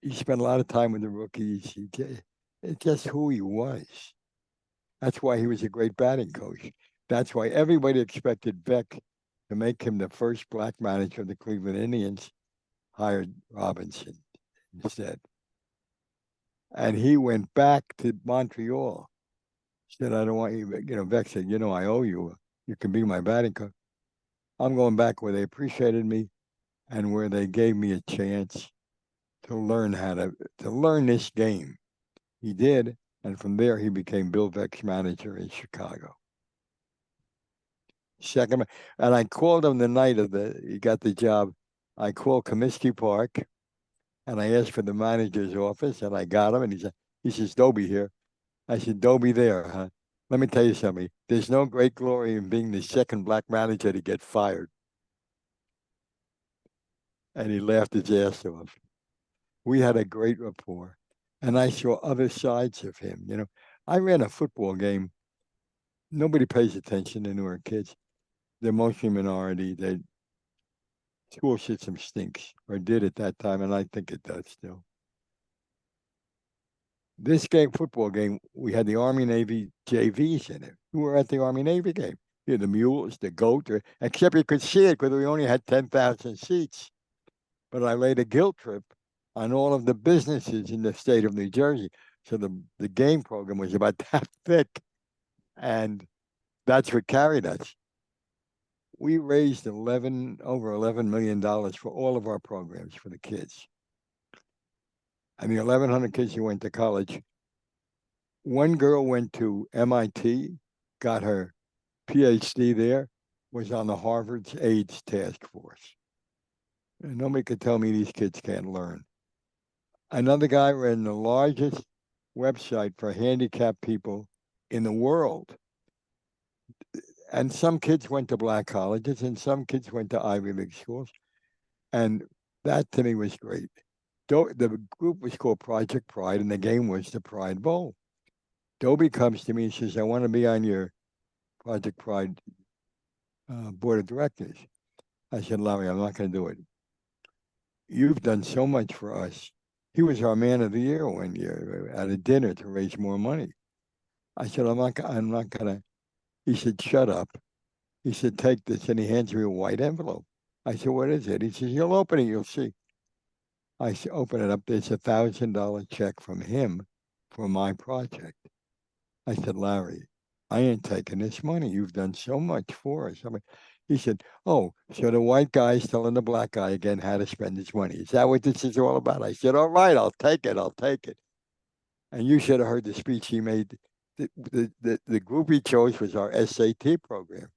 He spent a lot of time with the rookies. It's just who he was. That's why he was a great batting coach. That's why everybody expected Beck to make him the first black manager of the Cleveland Indians, hired Robinson instead. And he went back to Montreal. Said, I don't want you, Beck said, I owe you. You can be my batting coach. I'm going back where they appreciated me and where they gave me a chance to learn to learn this game. He did. And from there, he became Bill Beck's manager in Chicago. And I called him the night he got the job. I called Comiskey Park and I asked for the manager's office and I got him. And he says, Doby here. I said, Doby there, huh? Let me tell you something. There's no great glory in being the second black manager to get fired. And he laughed his ass off. We had a great rapport. And I saw other sides of him. I ran a football game. Nobody pays attention to newer kids. They're mostly minority. School system stinks, or did at that time, and I think it does still. This football game, we had the Army-Navy JVs in it. We were at the Army-Navy game. You had the mules, the goat, except you could see it because we only had 10,000 seats. But I laid a guilt trip on all of the businesses in the state of New Jersey. So the game program was about that thick. And that's what carried us. We raised over $11 million for all of our programs for the kids. And the 1,100 kids who went to college, one girl went to MIT, got her PhD there, was on the Harvard's AIDS task force. And nobody could tell me these kids can't learn. Another guy ran the largest website for handicapped people in the world. And some kids went to black colleges and some kids went to Ivy League schools. And that to me was great. The group was called Project Pride and the game was the Pride Bowl. Doby comes to me and says, I want to be on your Project Pride board of directors. I said, Larry, I'm not going to do it. You've done so much for us. He was our man of the year one year at a dinner to raise more money. I said, I'm not going to. He said, shut up. He said, take this. And he hands me a white envelope. I said, what is it? He says, you'll open it, you'll see. I said, open it up. There's $1,000 check from him for my project. I said, Larry, I ain't taking this money. You've done so much for us. I mean, he said, oh, so the white guy's telling the black guy again how to spend his money. Is that what this is all about? I said, all right, I'll take it. I'll take it. And you should have heard the speech he made. The group he chose was our SAT program.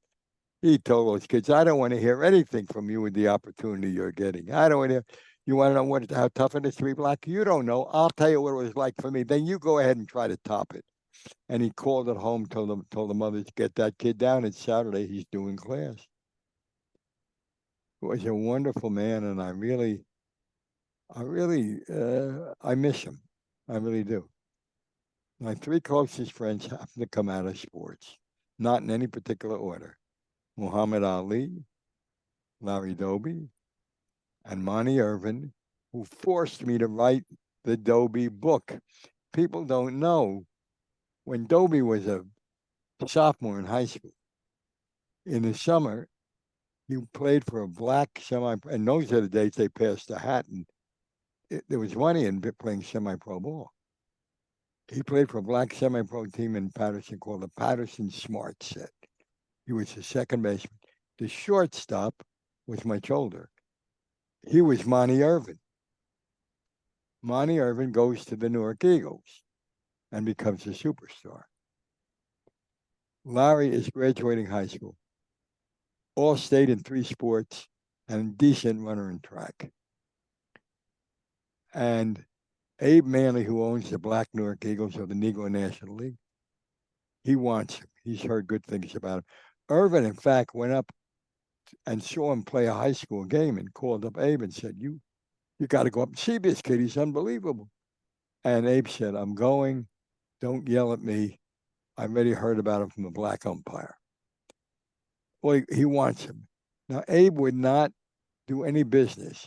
He told those kids, I don't want to hear anything from you with the opportunity you're getting. I don't want to. You want to know how tough it is to be black? You don't know. I'll tell you what it was like for me. Then you go ahead and try to top it. And he called it home, told the mother to get that kid down. It's Saturday. He's doing class. He was a wonderful man, and I miss him. I really do. My three closest friends happen to come out of sports, not in any particular order. Muhammad Ali, Larry Doby, and Monty Irvin, who forced me to write the Doby book. People don't know when Doby was a sophomore in high school. In the summer, he played for a black semi, and those are the days they passed the hat, and there was money in playing semi-pro ball. He played for a black semi-pro team in Patterson called the Patterson Smart Set. He was the second baseman. The shortstop was much older. He was Monty Irvin. Monty Irvin goes to the Newark Eagles and becomes a superstar. Larry is graduating high school, all state in 3 sports, and a decent runner in track. And Abe Manley, who owns the Black Newark Eagles of the Negro National League, he wants him. He's heard good things about him. Irvin, in fact, went up and saw him play a high school game and called up Abe and said, you got to go up and see this kid. He's unbelievable. And Abe said, I'm going. Don't yell at me. I already heard about him from a black umpire. Well, he wants him. Now, Abe would not do any business.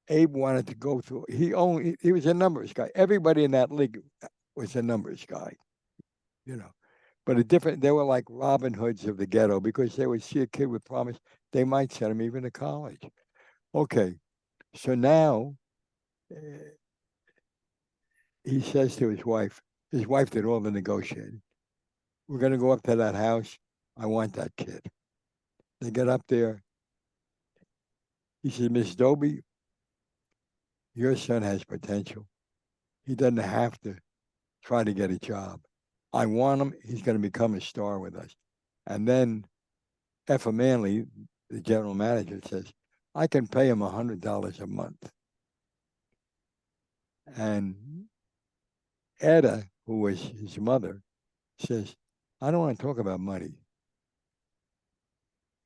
Abe wanted to go through. He was a numbers guy. Everybody in that league was a numbers guy, you know. But they were like Robin Hoods of the ghetto because they would see a kid with promise, they might send him even to college. Okay, so now he says to his wife did all the negotiating. We're going to go up to that house. I want that kid. They get up there. He says, Miss Doby, your son has potential. He doesn't have to try to get a job. I want him. He's going to become a star with us. And then Effa Manley, the general manager, says, I can pay him $100 a month. And Etta, who was his mother, says, I don't want to talk about money.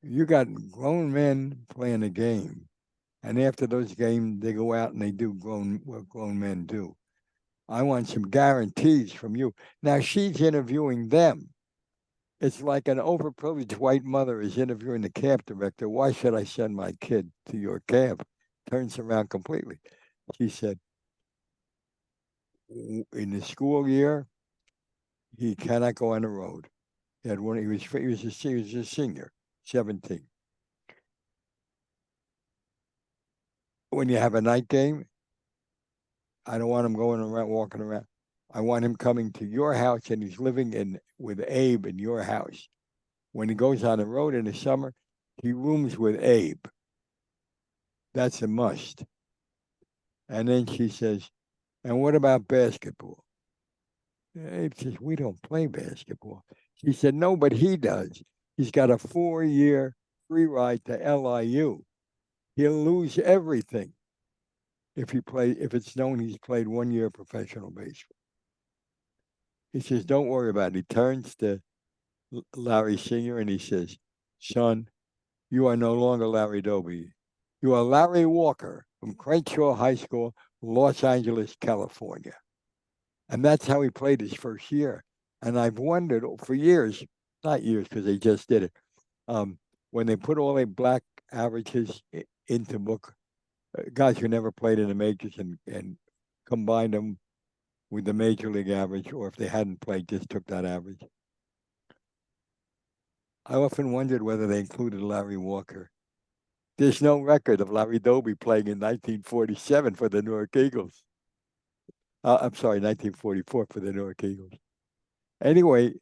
You got grown men playing a game. And after those games, they go out and they do what grown men do. I want some guarantees from you. Now she's interviewing them. It's like an overprivileged white mother is interviewing the camp director. Why should I send my kid to your camp? Turns around completely. She said, in the school year, he cannot go on the road. He was a senior, 17. When you have a night game, I don't want him going around, walking around. I want him coming to your house and he's living with Abe in your house. When he goes on the road in the summer, he rooms with Abe. That's a must. And then she says, and what about basketball? Abe says, we don't play basketball. She said, no, but he does. He's got a 4-year free ride to LIU. He'll lose everything if it's known he's played 1 year professional baseball. He says, don't worry about it. He turns to Larry Sr. and he says, son, you are no longer Larry Doby. You are Larry Walker from Crenshaw High School, Los Angeles, California. And that's how he played his first year. And I've wondered for years, not years because they just did it, when they put all the black averages into book, guys who never played in the majors and combined them with the major league average, or if they hadn't played, just took that average. I often wondered whether they included Larry Walker There's no record of Larry Doby playing in 1947 for the Newark Eagles. I'm sorry, 1944 for the Newark Eagles. Anyway,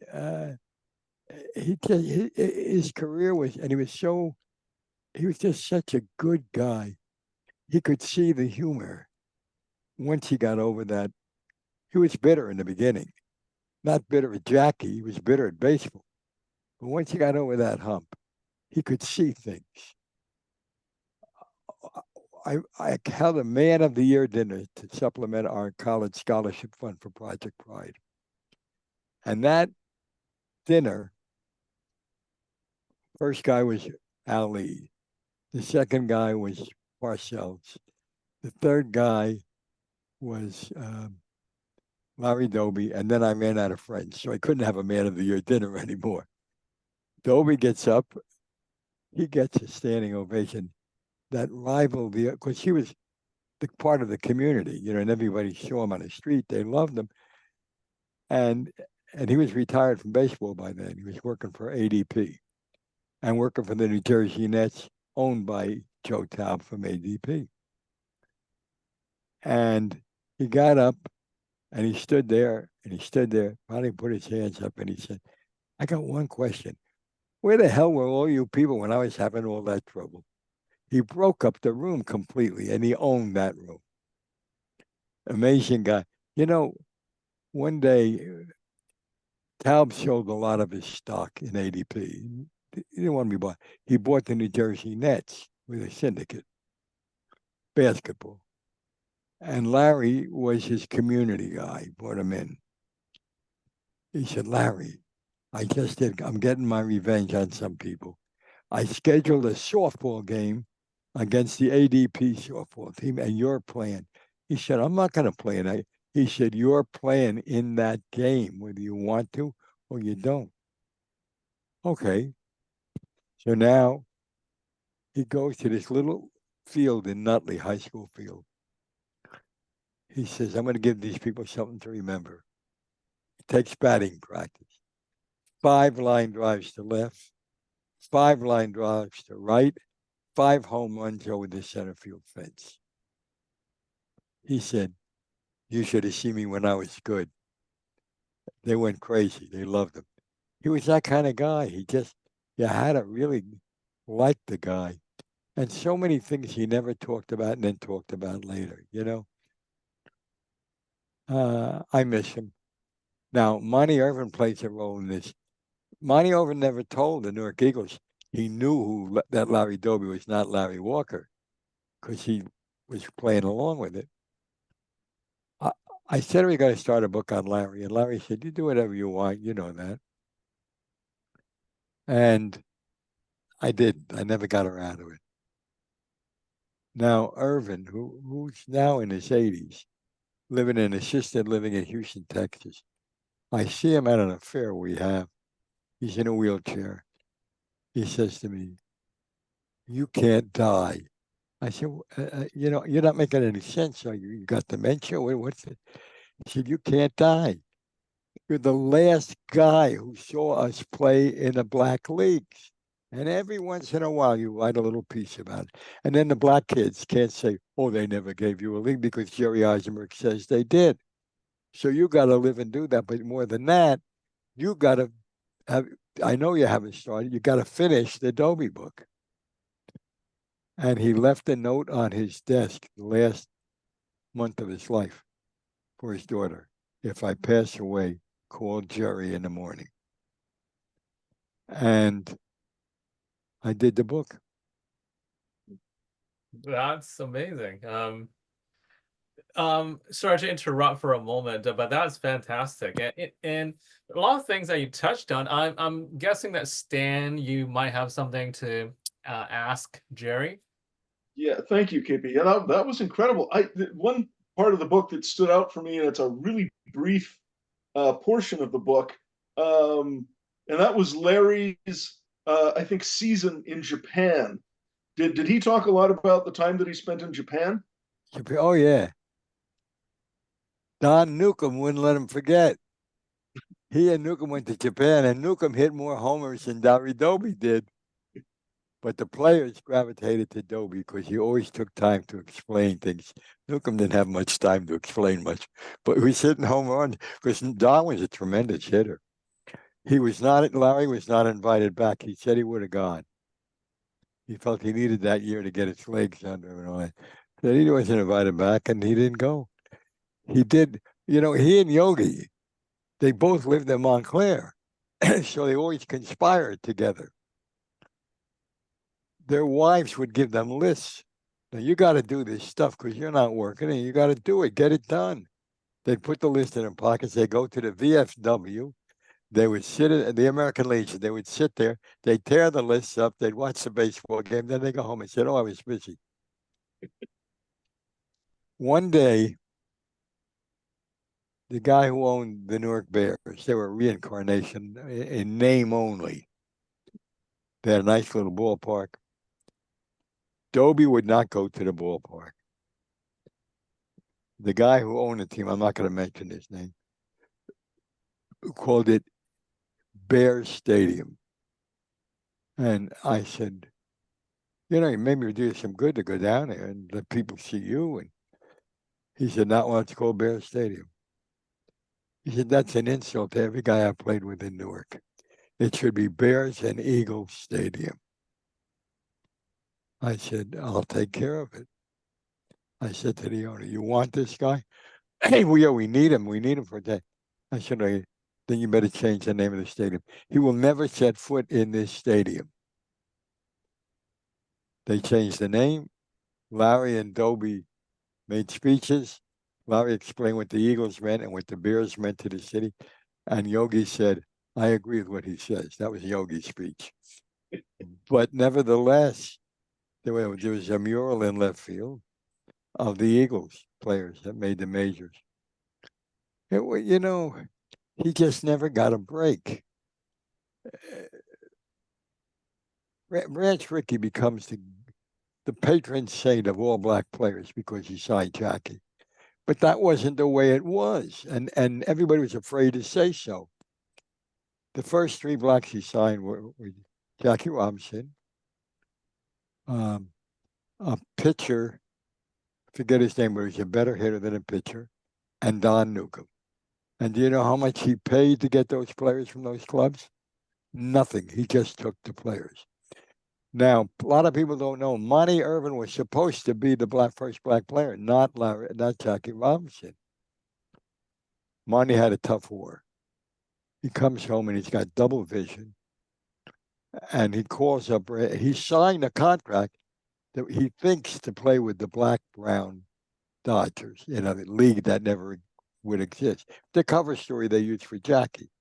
his career was, and he was just such a good guy. He could see the humor once he got over that. He was bitter in the beginning, not bitter at Jackie. He was bitter at baseball. But once he got over that hump, he could see things. I held a Man of the Year dinner to supplement our college scholarship fund for Project Pride. And that dinner, first guy was Ali. The second guy was Parcells. The third guy was Larry Doby. And then I ran out of friends. So I couldn't have a Man of the Year dinner anymore. Doby gets up. He gets a standing ovation that rivaled because he was the part of the community, and everybody saw him on the street. They loved him. And he was retired from baseball by then. He was working for ADP and working for the New Jersey Nets, owned by Joe Taub from ADP. And he got up and he stood there, finally put his hands up and he said, I got one question. Where the hell were all you people when I was having all that trouble? He broke up the room completely and he owned that room. Amazing guy. One day, Taub sold a lot of his stock in ADP. He didn't want to be bought. He bought the New Jersey Nets with a syndicate, basketball. And Larry was his community guy, brought him in. He said, Larry, I'm getting my revenge on some people. I scheduled a softball game against the ADP softball team, and you're playing. He said, I'm not going to play tonight. He said, you're playing in that game, whether you want to or you don't. Okay. So now he goes to this little field in Nutley, high school field. He says, I'm going to give these people something to remember. He takes batting practice. 5 line drives to left, 5 line drives to right, 5 home runs over the center field fence. He said, you should have seen me when I was good. They went crazy. They loved him. He was that kind of guy. You had to really like the guy. And so many things he never talked about and then talked about later, I miss him. Now, Monty Irvin plays a role in this. Monty Irvin never told the Newark Eagles he knew that Larry Doby was not Larry Walker because he was playing along with it. I said we got to start a book on Larry, and Larry said, you do whatever you want, you know that. And I didn't. I never got around to it. Now, Irvin, who's now in his 80s, living in assisted living in Houston, Texas. I see him at an affair we have. He's in a wheelchair. He says to me, you can't die. I said, you're not making any sense. Are you? You got dementia? What's it? He said, you can't die. You're the last guy who saw us play in the black leagues. And every once in a while, you write a little piece about it. And then the black kids can't say, oh, they never gave you a league because Jerry Izenberg says they did. So you got to live and do that. But more than that, you got to have, I know you haven't started, you got to finish the Doby book. And he left a note on his desk the last month of his life for his daughter. If I pass away, call Jerry in the morning. And I did the book. That's amazing. Sorry to interrupt for a moment, but that's fantastic. And a lot of things that you touched on, I'm guessing that Stan, you might have something to ask Jerry. Yeah, thank you, KP. Yeah, that was incredible. One part of the book that stood out for me, and it's a really brief portion of the book, and that was Larry's, I think, season in Japan. Did he talk a lot about the time that he spent in Japan? Oh, yeah. Don Newcomb wouldn't let him forget. He and Newcomb went to Japan, and Newcomb hit more homers than Larry Doby did. But the players gravitated to Doby because he always took time to explain things. Newcomb didn't have much time to explain much, but he was hitting home runs because Don was a tremendous hitter. Larry was not invited back. He said he would have gone. He felt he needed that year to get his legs under him and all that. Said he wasn't invited back and he didn't go. He did, he and Yogi, they both lived in Montclair. So they always conspired together. Their wives would give them lists. Now, you got to do this stuff because you're not working and you got to do it. Get it done. They'd put the list in their pockets. They'd go to the VFW. They would sit at the American Legion. They would sit there. They'd tear the lists up. They'd watch the baseball game. Then they go home and said, "Oh, I was busy." One day, the guy who owned the Newark Bears, they were a reincarnation in name only. They had a nice little ballpark. Doby would not go to the ballpark. The guy who owned the team, I'm not going to mention his name, called it Bears Stadium. And I said, you made me do some good to go down there and let people see you. And he said, not once it's called Bears Stadium. He said, that's an insult to every guy I played with in Newark. It should be Bears and Eagles Stadium. I said, I'll take care of it. I said to the owner, you want this guy? Hey, we need him. We need him for that. I said, then you better change the name of the stadium. He will never set foot in this stadium. They changed the name. Larry and Doby made speeches. Larry explained what the Eagles meant and what the Bears meant to the city. And Yogi said, I agree with what he says. That was Yogi's speech. But nevertheless, there was a mural in left field of the Eagles players that made the majors. He just never got a break. Branch Rickey becomes the patron saint of all black players because he signed Jackie. But that wasn't the way it was. And everybody was afraid to say so. The first three blacks he signed were Jackie Robinson, a pitcher, forget his name, but he was a better hitter than a pitcher, and Don Newcomb. And do you know how much he paid to get those players from those clubs? Nothing. He just took the players. Now, a lot of people don't know Monty Irvin was supposed to be the first black player, not Jackie Robinson. Monty had a tough war. He comes home and he's got double vision. And he calls up, he signed a contract that he thinks to play with the black-brown Dodgers, the league that never would exist. The cover story they used for Jackie.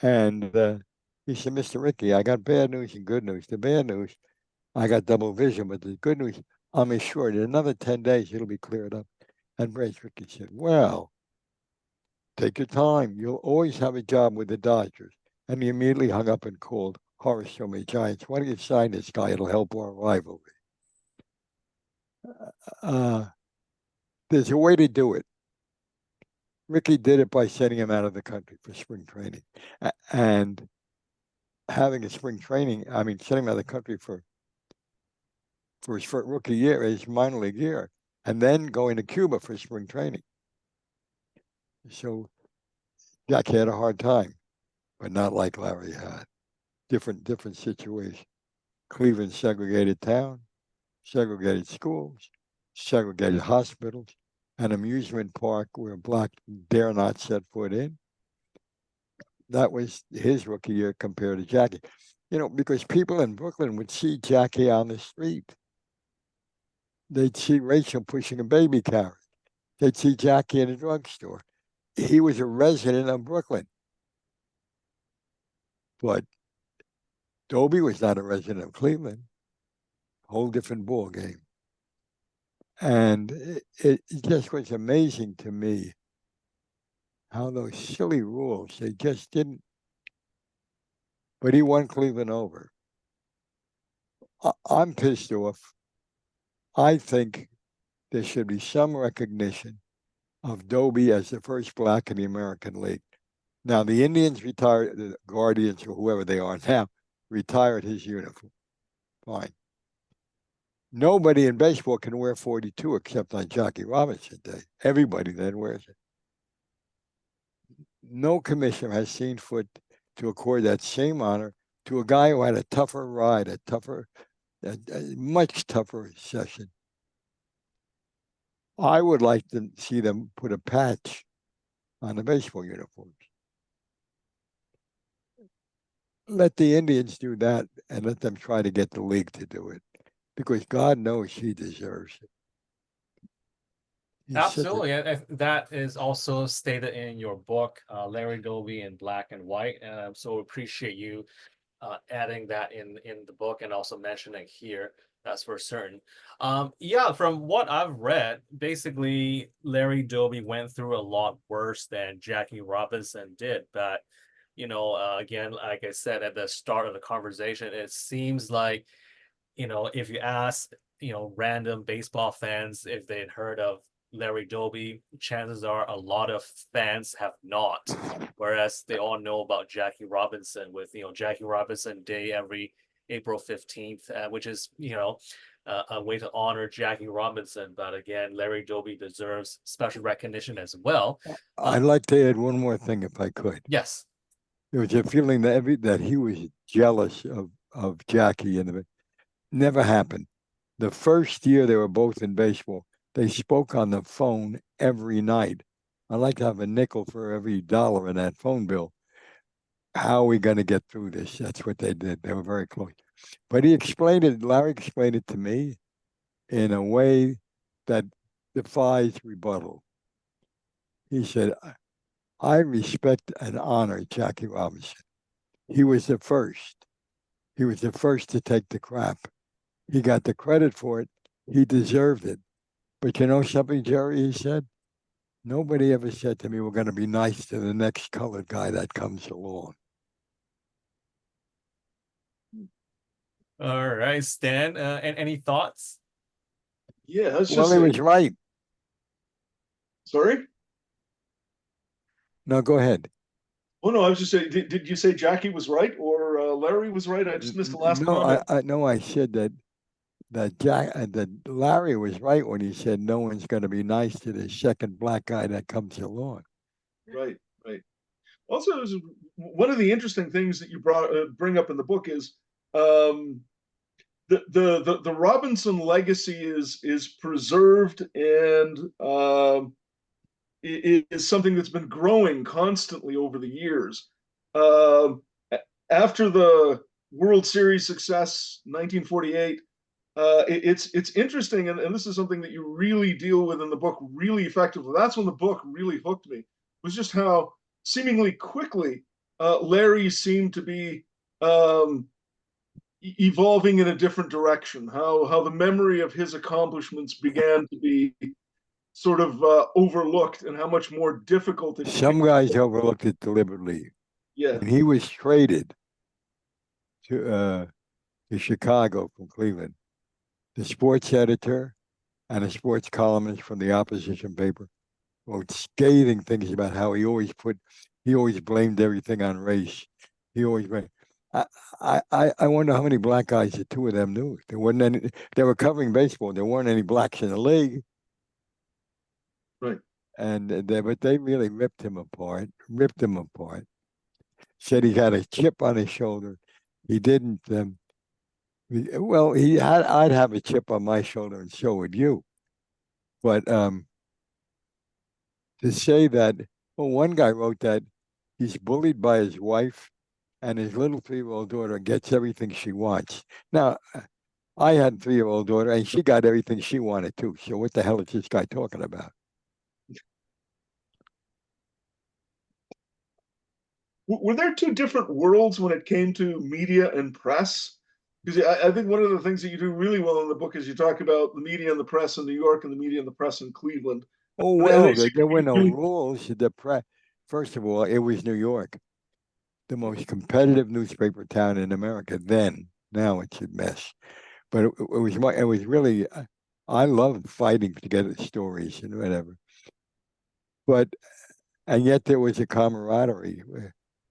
And he said, Mr. Rickey, I got bad news and good news. The bad news, I got double vision, but the good news, I'm assured in another 10 days, it'll be cleared up. And Branch Rickey said, well, take your time. You'll always have a job with the Dodgers. And he immediately hung up and called Horace Show Me Giants. Why don't you sign this guy? It'll help our rivalry. There's a way to do it. Rickey did it by sending him out of the country for spring training. And having a spring training, sending him out of the country for his rookie year, his minor league year, and then going to Cuba for spring training. So Jack had a hard time, but not like Larry had. Different situation. Cleveland segregated town, segregated schools, segregated hospitals, an amusement park where black dare not set foot in. That was his rookie year compared to Jackie. Because people in Brooklyn would see Jackie on the street. They'd see Rachel pushing a baby carriage. They'd see Jackie in a drugstore. He was a resident of Brooklyn. But Doby was not a resident of Cleveland. Whole different ball game. And it just was amazing to me how those silly rules, they just didn't. But he won Cleveland over. I'm pissed off. I think there should be some recognition of Doby as the first black in the American League. Now, the Indians retired, the Guardians or whoever they are now, retired his uniform. Fine. Nobody in baseball can wear 42 except on Jackie Robinson Day. Everybody then wears it. No commissioner has seen fit to accord that same honor to a guy who had a tougher ride, a much tougher session. I would like to see them put a patch on the baseball uniforms. Let the Indians do that and let them try to get the league to do it, because God knows he deserves it. Absolutely. That is also stated in your book, Larry Doby in Black and White. So appreciate you adding that in the book and also mentioning here. That's for certain. Yeah, from what I've read, basically Larry Doby went through a lot worse than Jackie Robinson did. But again, like I said at the start of the conversation, it seems like if you ask random baseball fans if they'd heard of Larry Doby, chances are a lot of fans have not. Whereas they all know about Jackie Robinson with Jackie Robinson Day every April 15th, which is a way to honor Jackie Robinson. But again, Larry Doby deserves special recognition as well. I'd like to add one more thing if I could. Yes. There was a feeling that he was jealous of Jackie, and it never happened. The first year they were both in baseball, they spoke on the phone every night. I'd like to have a nickel for every dollar in that phone bill. How are we going to get through this? That's what they did. They were very close. But Larry explained it to me in a way that defies rebuttal. He said, I respect and honor Jackie Robinson. He was the first. He was the first to take the crap. He got the credit for it. He deserved it. But you know something, Jerry, he said? Nobody ever said to me, we're going to be nice to the next colored guy that comes along. All right, Stan, and any thoughts? Yeah, that's Well, just he was right. Sorry? No, go ahead. Oh no, I was just saying. Did you say Jackie was right or Larry was right? I just missed the last comment. I said that Larry was right when he said no one's going to be nice to the second black guy that comes along. Right, right. Also, one of the interesting things that you bring up in the book is the Robinson legacy is preserved and is something that's been growing constantly over the years. After the World Series success, 1948, it's interesting, and this is something that you really deal with in the book really effectively. That's when the book really hooked me. Was just how seemingly quickly Larry seemed to be evolving in a different direction. How the memory of his accomplishments began to be sort of overlooked, and how much more difficult it became. Some guys overlooked it deliberately. Yeah. When he was traded to Chicago from Cleveland, the sports editor and a sports columnist from the opposition paper wrote scathing things about how he always blamed everything on race. He always blamed. I wonder how many black guys the two of them knew. There wasn't any. They were covering baseball. There weren't any blacks in the league. Right. But they really ripped him apart. Said he had a chip on his shoulder. He didn't. Well, I'd have a chip on my shoulder, and so would you. But to say that, well, one guy wrote that he's bullied by his wife, and his little 3-year-old daughter gets everything she wants. Now, I had a 3-year-old daughter, and she got everything she wanted too. So what the hell is this guy talking about? Were there two different worlds when it came to media and press? Because I think one of the things that you do really well in the book is you talk about the media and the press in New York and the media and the press in Cleveland. Oh, well, there were no rules. First of all, it was New York, the most competitive newspaper town in America then. Now it's a mess. But it was really, I loved fighting to get stories and whatever. And yet there was a camaraderie.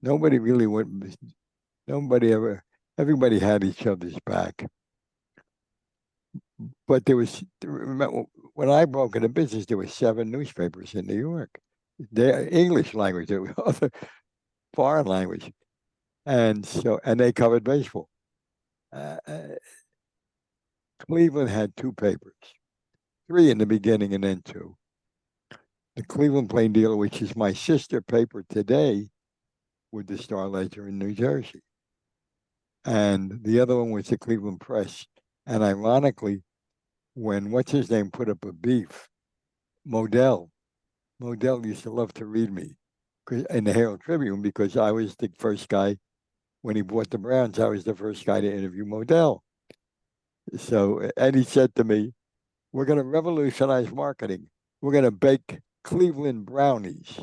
Nobody really went, everybody had each other's back. But there was, remember, when I broke into business, there were 7 newspapers in New York. They're English language, there were other foreign language. And they covered baseball. Uh, uh, Cleveland had 2 papers, 3 in the beginning and then 2. The Cleveland Plain Dealer, which is my sister paper today, with the Star Ledger in New Jersey. And the other one was the Cleveland Press. And ironically, when what's his name put up a beef, Modell used to love to read me in the Herald Tribune because I was the first guy when he bought the Browns. I was the first guy to interview Modell. So, and he said to me, "We're going to revolutionize marketing. We're going to bake Cleveland brownies."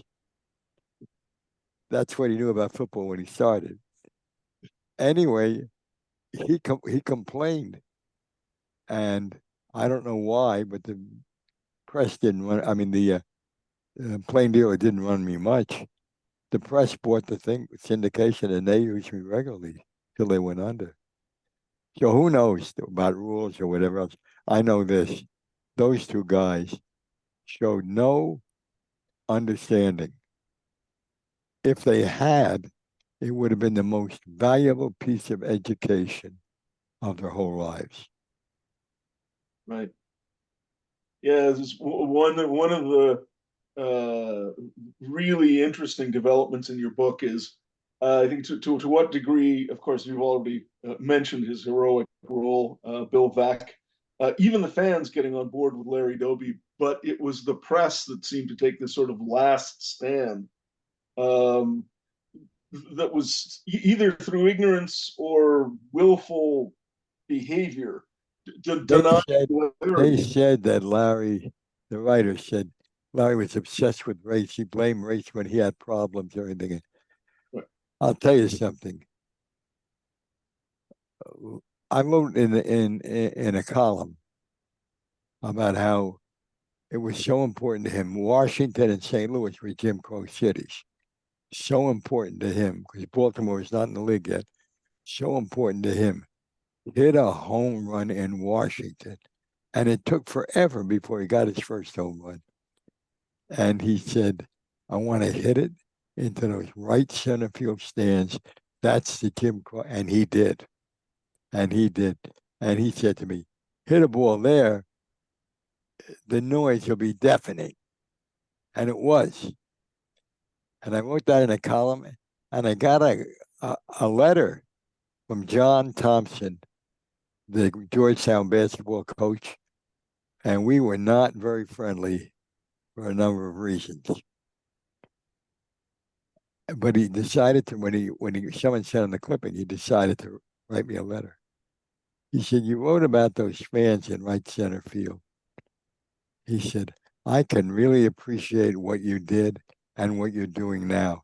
That's what he knew about football when he started. Anyway, he complained, and I don't know why, but the press didn't run. I mean, the Plain Dealer didn't run me much. The press bought the thing syndication, and they used me regularly till they went under. So who knows about rules or whatever else? I know this: those 2 guys showed no understanding. If they had, it would have been the most valuable piece of education of their whole lives. Right. Yeah, this is one of the really interesting developments in your book is, I think, to what degree, of course, you've already mentioned his heroic role, Bill Vack, even the fans getting on board with Larry Doby, but it was the press that seemed to take this sort of last stand, um, that was either through ignorance or willful behavior, They denying said they Larry. said that Larry, the writer said Larry was obsessed with race. He blamed race when he had problems or anything. I'll tell you something. I wrote in a column about how it was so important to him. Washington and St. Louis were Jim Crow cities. So important to him because Baltimore is not in the league yet. So important to him. Hit a home run in Washington, and it took forever before he got his first home run. And he said, "I want to hit it into those right center field stands. That's the Jim Crow," and he did. And he did. And he said to me, "Hit a ball there, the noise will be deafening." And it was. And I wrote that in a column, and I got a letter from John Thompson, the Georgetown basketball coach, and we were not very friendly for a number of reasons. But he decided to, when someone sent him the clipping, he decided to write me a letter. He said, "You wrote about those fans in right center field." He said, "I can really appreciate what you did and what you're doing now,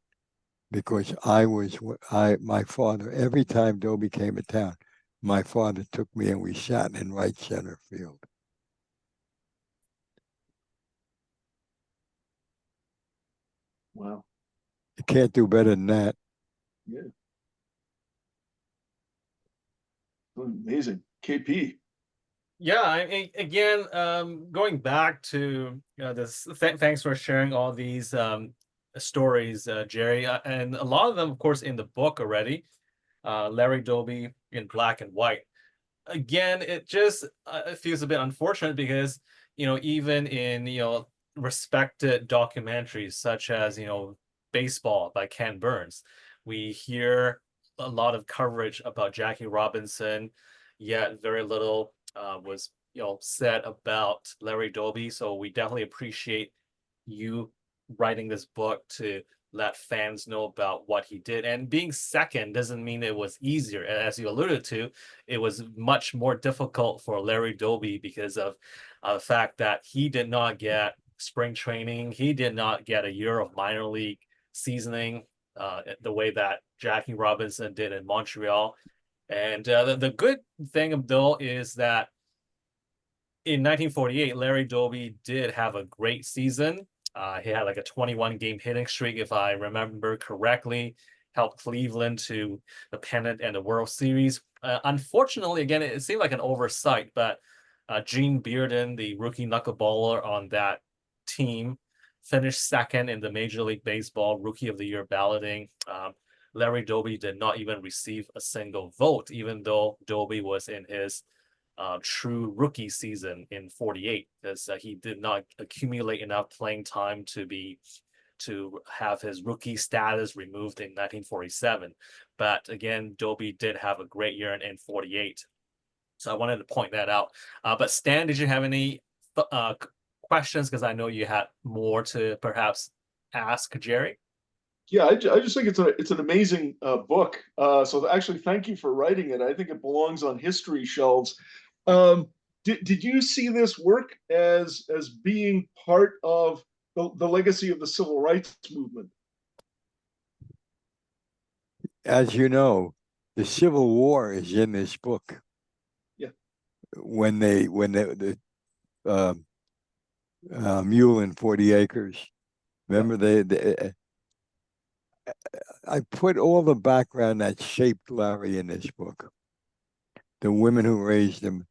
because my father, every time Doby came to town, my father took me and we sat in right center field." Wow. You can't do better than that. Yeah. Amazing. KP. Yeah, I mean, again, going back to this. Thanks for sharing all these stories, Jerry, and a lot of them, of course, in the book already. Larry Doby in black and white. Again, it just it feels a bit unfortunate because even in respected documentaries such as Baseball by Ken Burns, we hear a lot of coverage about Jackie Robinson, yet very little was said about Larry Doby. So we definitely appreciate you writing this book to let fans know about what he did. And being second doesn't mean it was easier. As you alluded to, it was much more difficult for Larry Doby because of the fact that he did not get spring training. He did not get a year of minor league seasoning the way that Jackie Robinson did in Montreal. And the good thing, though, is that in 1948, Larry Doby did have a great season. He had like a 21 game hitting streak, if I remember correctly, helped Cleveland to the pennant and the World Series. Unfortunately, again, it seemed like an oversight, but Gene Bearden, the rookie knuckleballer on that team, finished second in the Major League Baseball Rookie of the Year balloting. Larry Doby did not even receive a single vote, even though Doby was in his true rookie season in 48, because he did not accumulate enough playing time to have his rookie status removed in 1947. But again, Doby did have a great year in 48. So I wanted to point that out. But Stan, did you have any questions? Because I know you had more to perhaps ask Jerry. Yeah, I just think it's an amazing book. So actually, thank you for writing it. I think it belongs on history shelves. Um, did you see this work as being part of the legacy of the civil rights movement? As you know, the Civil War is in this book. Yeah. When the mule and 40 acres. Remember, I put all the background that shaped Larry in this book. The women who raised him,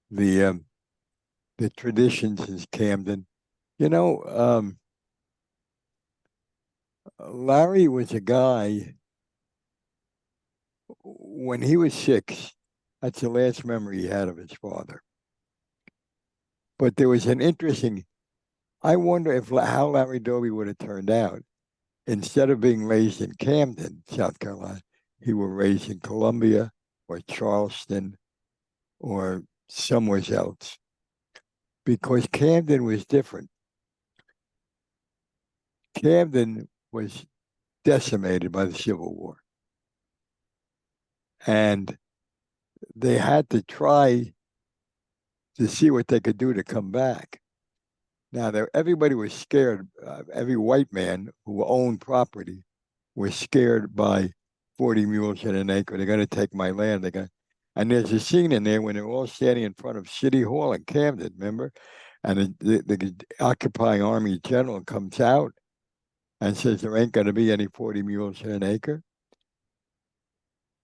the traditions in Camden. You know, Larry was a guy, when he was 6, that's the last memory he had of his father. But there was an interesting, I wonder how Larry Doby would have turned out. Instead of being raised in Camden, South Carolina, he was raised in Columbia or Charleston or somewhere else, because Camden was different. Camden was decimated by the Civil War, and they had to try to see what they could do to come back. Now, everybody was scared. Every white man who owned property was scared by 40 mules and an acre. They're going to take my land. And there's a scene in there when they're all standing in front of City Hall in Camden, remember? And the occupying army general comes out and says there ain't going to be any 40 mules and an acre.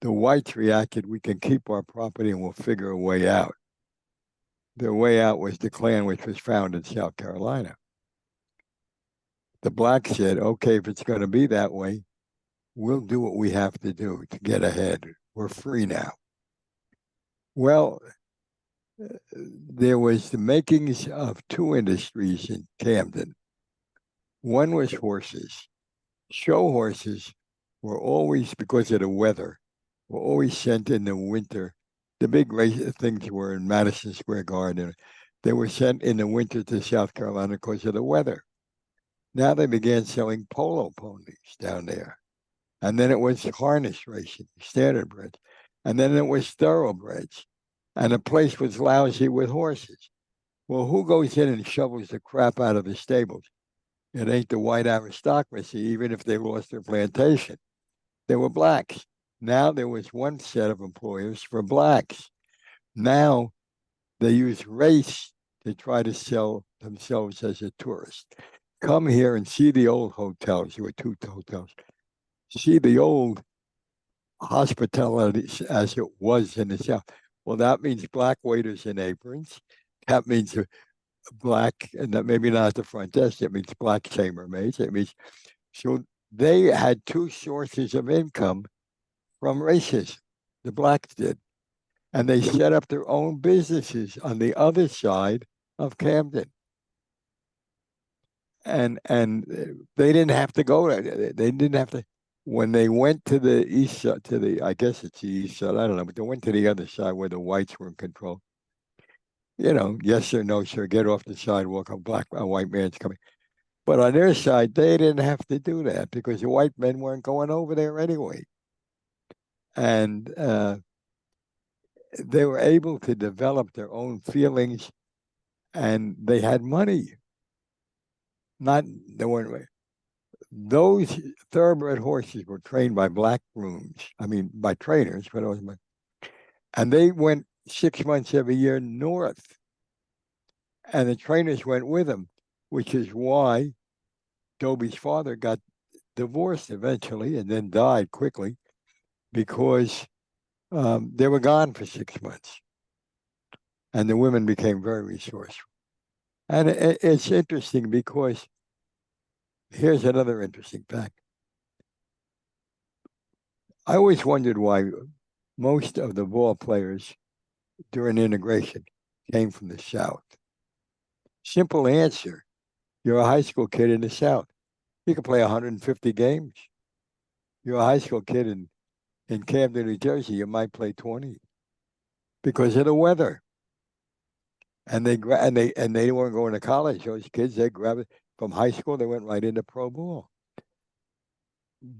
The whites reacted, we can keep our property and we'll figure a way out. Their way out was the Klan, which was founded in South Carolina. The blacks said, okay, if it's going to be that way, we'll do what we have to do to get ahead. We're free now. Well, there was the makings of 2 industries in Camden. One was horses. Show horses were always, because of the weather, were always sent in the winter. The big race things were in Madison Square Garden. They were sent in the winter to South Carolina because of the weather. Now they began selling polo ponies down there. And then it was harness racing, standardbreds. And then it was thoroughbreds. And the place was lousy with horses. Well, who goes in and shovels the crap out of the stables? It ain't the white aristocracy, even if they lost their plantation. They were blacks. Now there was one set of employers for blacks. Now they use race to try to sell themselves as a tourist. Come here and see the old hotels. There were 2 hotels. See the old hospitality as it was in the South. Well, that means black waiters in aprons. That means black, and that maybe not at the front desk. It means black chambermaids. It means, so they had 2 sources of income from racism. The blacks did, and they set up their own businesses on the other side of Camden. And they didn't have to go there. They didn't have to. When they went to the east side, I guess it's the east side, I don't know, but they went to the other side where the whites were in control. Yes or no, sir, get off the sidewalk, a white man's coming. But on their side, they didn't have to do that because the white men weren't going over there anyway. And they were able to develop their own feelings, and they had money. They weren't. Those thoroughbred horses were trained by black grooms. I mean, by trainers, but and they went 6 months every year north, and the trainers went with them, which is why Doby's father got divorced eventually and then died quickly, because they were gone for 6 months. and the women became very resourceful. And it's interesting because here's another interesting fact. I always wondered why most of the ball players during integration came from the South. Simple answer. You're a high school kid in the South. You can play 150 games. You're a high school kid in Camden, New Jersey. You might play 20 because of the weather. And they weren't going to college. Those kids, they grabbed it from high school. They went right into pro ball.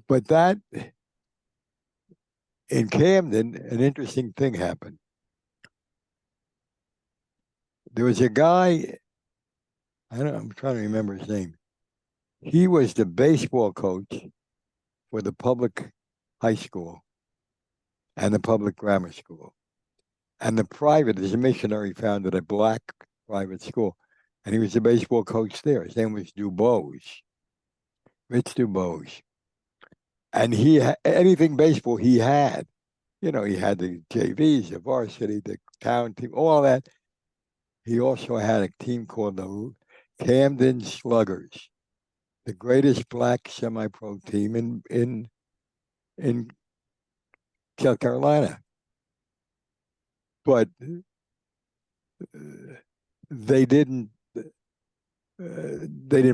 But that in Camden, an interesting thing happened. There was a guy. I'm trying to remember his name. He was the baseball coach for the public high school and the public grammar school. And the private, as a missionary, founded a black private school. And he was the baseball coach there. His name was Dubose, Rich Dubose. And anything baseball he had. You know, he had the JVs, the varsity, the town team, all that. He also had a team called the Camden Sluggers, the greatest black semi-pro team in South Carolina. But they didn't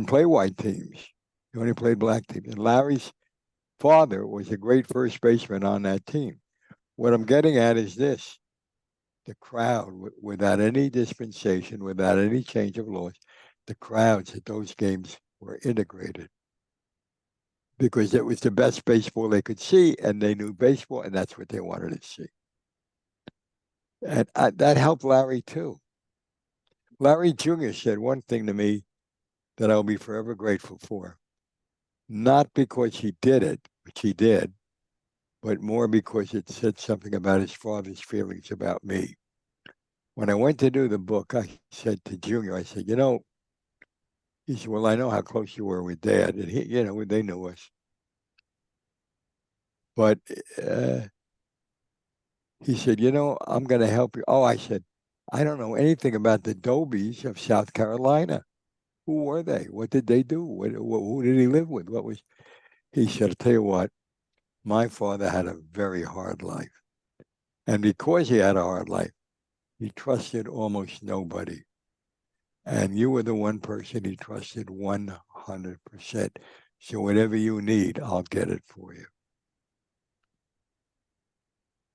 play white teams. They only played black teams. And Larry's father was a great first baseman on that team. What I'm getting at is this. The crowd, without any dispensation, without any change of laws, the crowds at those games were integrated because it was the best baseball they could see, and they knew baseball, and that's what they wanted to see. And that helped Larry too. Larry Jr. said one thing to me that I'll be forever grateful for. Not because he did it, which he did, but more because it said something about his father's feelings about me. When I went to do the book, I said to Junior, I said, he said, well, I know how close you were with Dad. And they knew us. But he said, I'm going to help you. Oh, I said, I don't know anything about the Dobys of South Carolina. Who were they? What did they do? Who did he live with? He said, I'll tell you what, my father had a very hard life. And because he had a hard life, he trusted almost nobody. And you were the one person he trusted 100%. So whatever you need, I'll get it for you.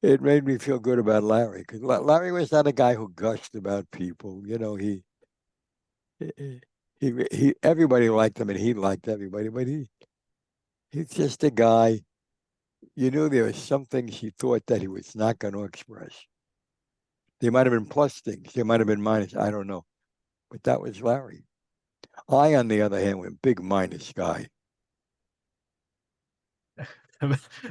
It made me feel good about Larry because Larry was not a guy who gushed about people. He everybody liked him and he liked everybody, but he's just a guy. You knew there were some things he thought that he was not going to express. There might have been plus things, there might have been minus, I don't know. But that was Larry. I, on the other hand, was a big minus guy.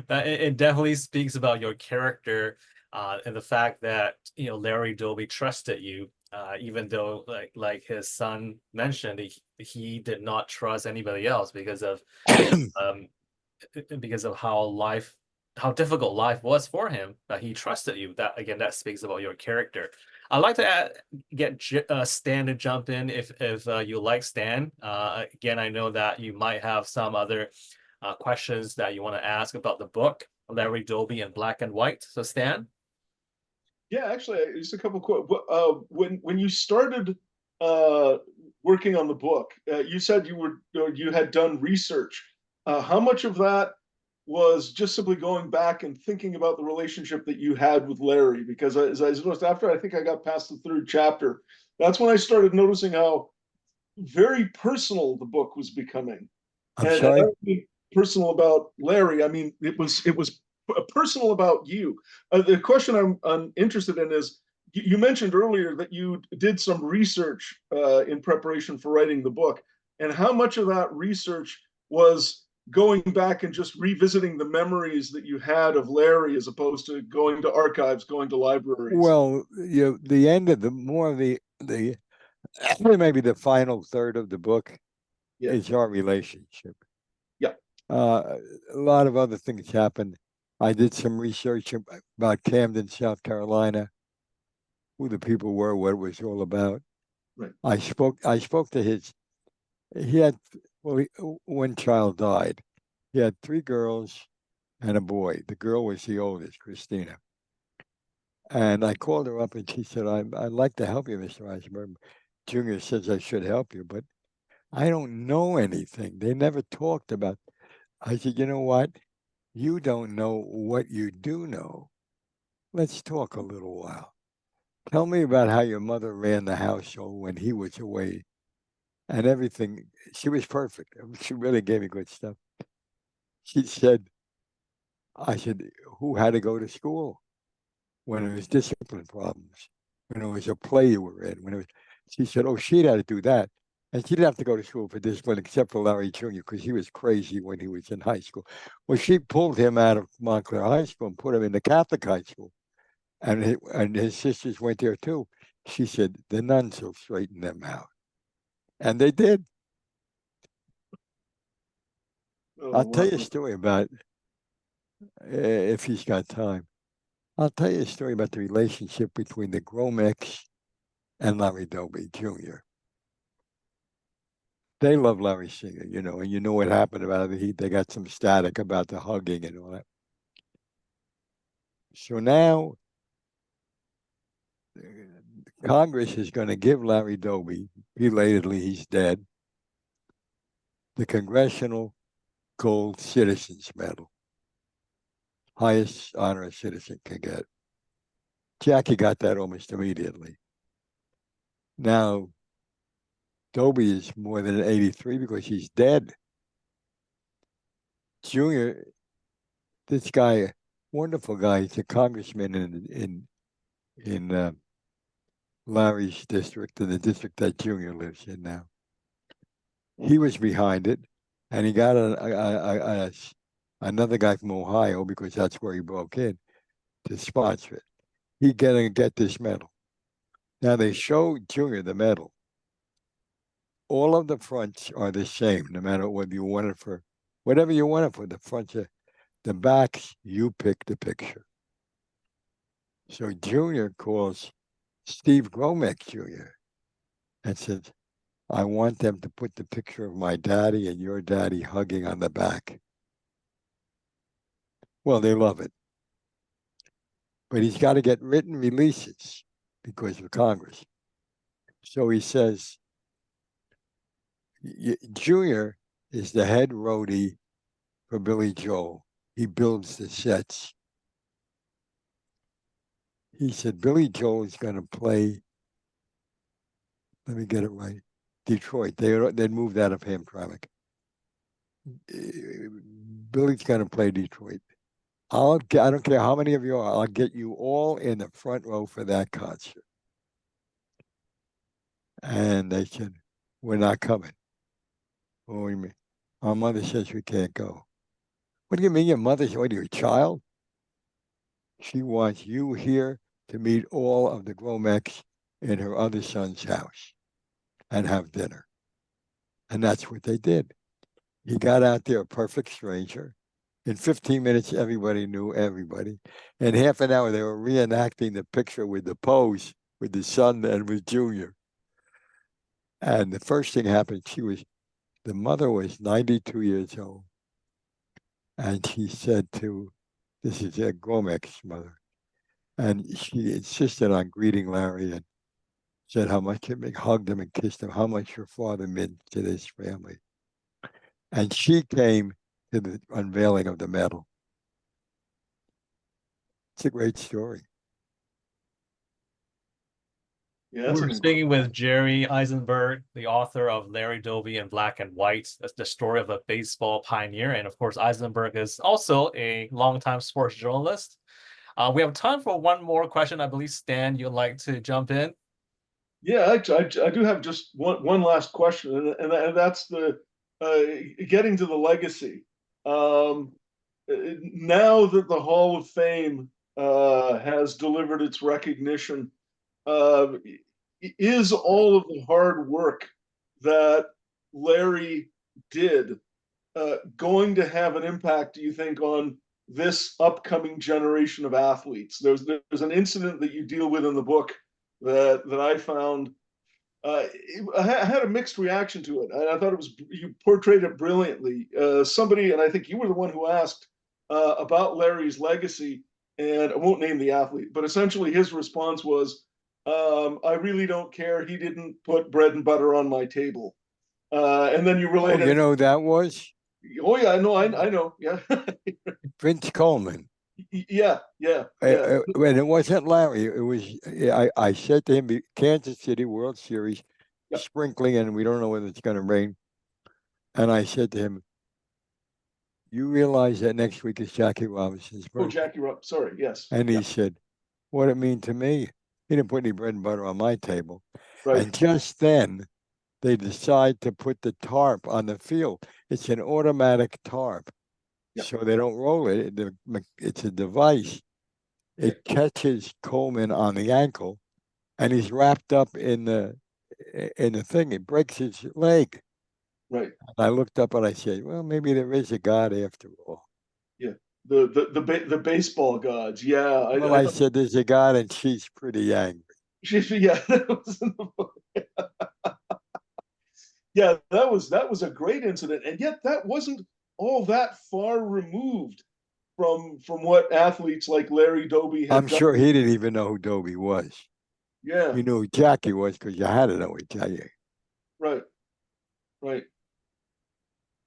It definitely speaks about your character and the fact that Larry Doby trusted you, even though like his son mentioned, he did not trust anybody else um, because of how difficult life was for him. But he trusted you. That speaks about your character. I'd like to get Stan to jump in if you like Stan. Again, I know that you might have some other questions that you want to ask about the book, Larry Doby in Black and White. So Stan? Yeah, actually, just a couple quick. When you started working on the book, you said you had done research. How much of that was just simply going back and thinking about the relationship that you had with Larry? Because as I noticed after I think I got past the third chapter, that's when I started noticing how very personal the book was becoming. I'm And I sorry? don't mean personal about Larry. I mean, it was personal about you. The question I'm interested in is you mentioned earlier that you did some research in preparation for writing the book, and how much of that research was going back and just revisiting the memories that you had of Larry as opposed to going to archives, going to libraries? Well, the end of the maybe the final third of the book Yeah. is our relationship. Yeah. A lot of other things happened. I did some research about Camden, South Carolina. who the people were, what it was all about. Right. I spoke to his. He had one child died. He had three girls and a boy. The girl was the oldest, Christina. And I called her up and she said, I'd like to help you, Mr. Izenberg. Junior says I should help you, but I don't know anything. They never talked about. I said, you know what? You don't know what you do know. Let's talk a little while. Tell me about how your mother ran the household when he was away and everything. She was perfect. She really gave me good stuff. She said, I said, who had to go to school when there was discipline problems, when it was a play you were in, when it was, she said, oh, she'd had to do that. And she didn't have to go to school for discipline except for Larry Jr. because he was crazy when he was in high school. Well, she pulled him out of Montclair High School and put him in the Catholic high school. And his sisters went there too. She said, the nuns will straighten them out. And they did. Oh, I'll tell you a wow. story about, if he's got time, I'll tell you a story about the relationship between the Gromex and Larry Doby Jr. They love Larry Singer, and you know what happened about it. They got some static about the hugging and all that. So now Congress is going to give Larry Doby, belatedly, he's dead, the Congressional Gold Citizens Medal, highest honor a citizen can get. Jackie got that almost immediately. Now, Doby is more than 83 because he's dead. Junior, this guy, wonderful guy, he's a congressman in Larry's district, in the district that Junior lives in now. He was behind it, and he got another guy from Ohio, because that's where he broke in, to sponsor it. He gonna get this medal. Now they show Junior the medal. All of the fronts are the same, no matter whether you want it for whatever you want it for. The fronts are the backs, you pick the picture. So Junior calls Steve Gromek Jr. and says, I want them to put the picture of my daddy and your daddy hugging on the back. Well, they love it. But he's got to get written releases because of Congress. So he says, Junior is the head roadie for Billy Joel. He builds the sets. He said, Billy Joel is going to play, let me get it right, Detroit. They'd moved out of Hamtramck. Billy's going to play Detroit. I don't care how many of you are, I'll get you all in the front row for that concert. And they said, we're not coming. What do you mean? Our mother says we can't go. What do you mean your mother's, what are you, a child? She wants you here to meet all of the Gromex in her other son's house and have dinner. And that's what they did. He got out there, a perfect stranger. In 15 minutes, everybody knew everybody. In half an hour, they were reenacting the picture with the pose with the son and with Junior. And the first thing happened, the mother was 92 years old. And she said this is a Gromek's mother. And she insisted on greeting Larry and said how much he hugged him and kissed him, how much your father meant to this family. And she came to the unveiling of the medal. It's a great story. Yeah, that's We're an speaking incredible. with Jerry Izenberg, the author of Larry Doby in Black and White. That's the story of a baseball pioneer. And of course, Izenberg is also a longtime sports journalist. We have time for one more question. I believe, Stan, you'd like to jump in. Yeah, actually, I do have just one last question, and that's the getting to the legacy. Um, Now that the Hall of Fame has delivered its recognition, uh, is all of the hard work that Larry did going to have an impact, do you think, on this upcoming generation of athletes? There's an incident that you deal with in the book that I found. I had a mixed reaction to it. I thought you portrayed it brilliantly. Somebody, and I think you were the one who asked about Larry's legacy, and I won't name the athlete, but essentially his response was, "I really don't care. He didn't put bread and butter on my table." And then you Oh, related, you know who that was? "Oh yeah, I know, yeah, Vince Coleman. yeah." And it wasn't Larry. It was I said to him, Kansas City World Series, Yeah. sprinkling, and we don't know whether it's going to rain. And I said to him, "You realize that next week is Jackie Robinson's Oh, birthday?" Jackie Rupp. Sorry, yes, And yeah, he said, "What it mean to me? He didn't put any bread and butter on my table." right, And just then, they decide to put the tarp on the field. It's an automatic tarp, yeah, so they don't roll it. It's a device. yeah, It catches Coleman on the ankle, and he's wrapped up in the thing. It breaks his leg. right, And I looked up and I said, "Well, maybe there is a God after all." yeah. The baseball gods. Yeah, Well, I I thought said, "There's a God, and she's pretty angry." yeah, that was in the book. Yeah, that was a great incident, and yet that wasn't all that far removed from what athletes like Larry Doby I'm had done. sure he didn't even know who Dobie was. Yeah, You knew who Jackie was because you had to know who Jackie. right, right.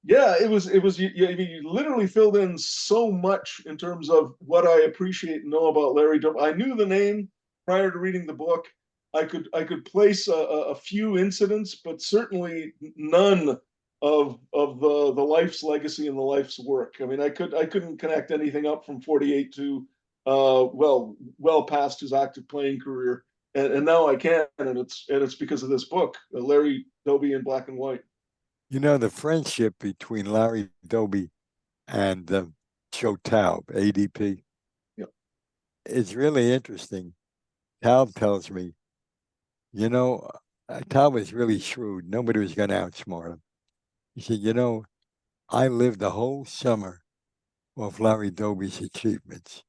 Yeah, it was I mean, you literally filled in so much in terms of what I appreciate and know about Larry Doby. I knew the name prior to reading the book. I could place a few incidents, but certainly none of the life's legacy and the life's work. I mean, I couldn't connect anything up from 48 to well past his active playing career, and now I can, and it's because of this book, Larry Doby in Black and White. You know, the friendship between Larry Doby and Joe Taub, ADP, Yeah, is really interesting. Taub tells me, you know, Taub was really shrewd. Nobody was going to outsmart him. He said, I lived the whole summer off Larry Doby's achievements.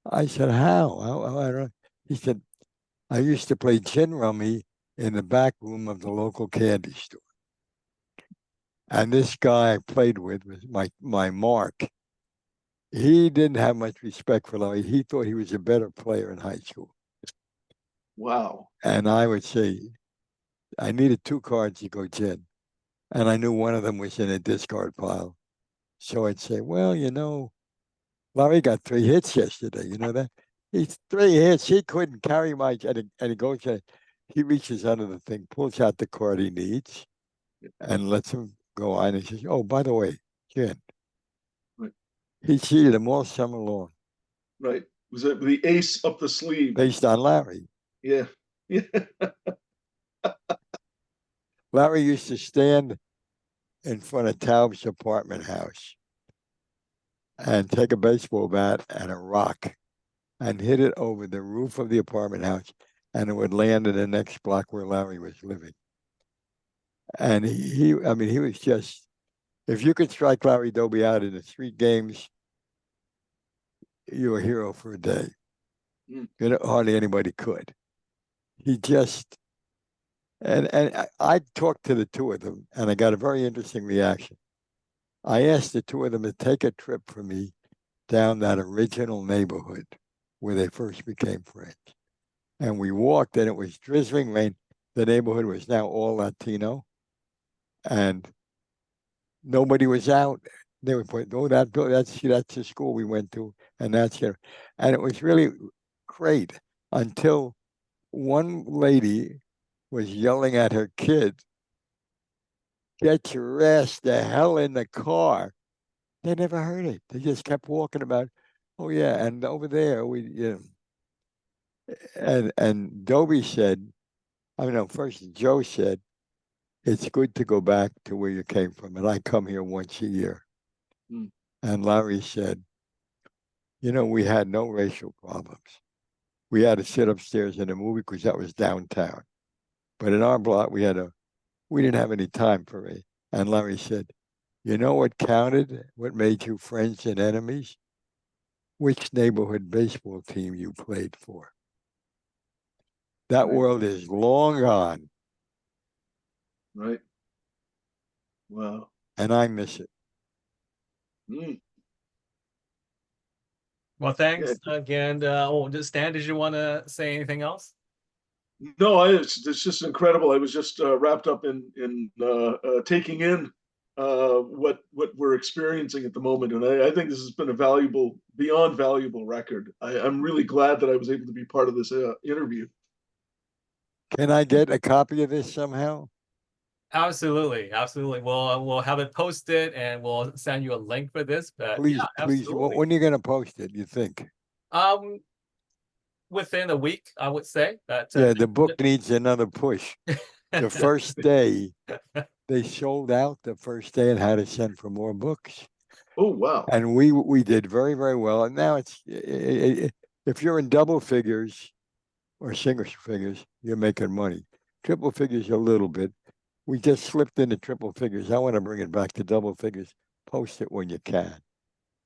I said, how? I don't know. He said, I used to play gin rummy in the back room of the local candy store. And this guy I played with was my Mark. He didn't have much respect for Larry. He thought he was a better player in high school. wow. And I would say, I needed two cards to go gin. And I knew one of them was in a discard pile. So I'd say, well, Larry got 3 hits yesterday. You know that? He's 3 hits. He couldn't carry and he goes, he reaches under the thing, pulls out the card he needs, and lets him go on. And he says, oh, by the way, gin. Right. He cheated him all summer long Right. Was it the ace up the sleeve? based on Larry. Yeah. Yeah. Larry used to stand in front of Taub's apartment house and take a baseball bat and a rock and hit it over the roof of the apartment house, and it would land in the next block where Larry was living. And I mean, he was just, if you could strike Larry Doby out in the 3 games, you're a hero for a day. Mm. Hardly anybody could. He just, and I talked to the two of them, and I got a very interesting reaction. I asked the two of them to take a trip for me down that original neighborhood where they first became friends. And we walked, and it was drizzling rain. The neighborhood was now all Latino, and nobody was out. They would put, oh, that's the school we went to, and that's here. And it was really great until one lady was yelling at her kid, get your ass the hell in the car. They never heard it. They just kept walking about, oh yeah, and over there and Dobie said, I mean, no, first Joe said, it's good to go back to where you came from, and I come here once a year. Mm. And Larry said, we had no racial problems. We had to sit upstairs in a movie because that was downtown. But in our block, we didn't have any time for it. And Larry said, you know what counted? What made you friends and enemies? Which neighborhood baseball team you played for. That Right. world is long gone, Right. Wow. and I miss it. Mm. Well, Yeah. thanks again. Just Stan, did you want to say anything else? No, it's just incredible. I was just wrapped up in taking in what we're experiencing at the moment, and I think this has been a valuable, beyond valuable record. I'm really glad that I was able to be part of this interview. Can I get a copy of this somehow? Absolutely, absolutely. We'll have it posted, and we'll send you a link for this. But yeah, Please, please. absolutely. When are you going to post it, you think? Um, within a week, I would say that. Yeah, the book needs another push. The first day, they sold out the first day and had to send for more books. Oh, wow. And we did very, very well. And now if you're in double figures or single figures, you're making money. Triple figures a little bit. We just slipped into triple figures. I want to bring it back to double figures. Post it when you can.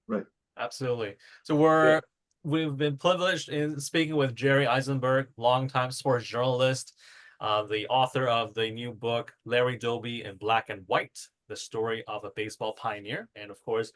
Right. Absolutely. So Yeah. we've been privileged in speaking with Jerry Izenberg, longtime sports journalist, the author of the new book Larry Doby in Black and White: The Story of a Baseball Pioneer, and of course,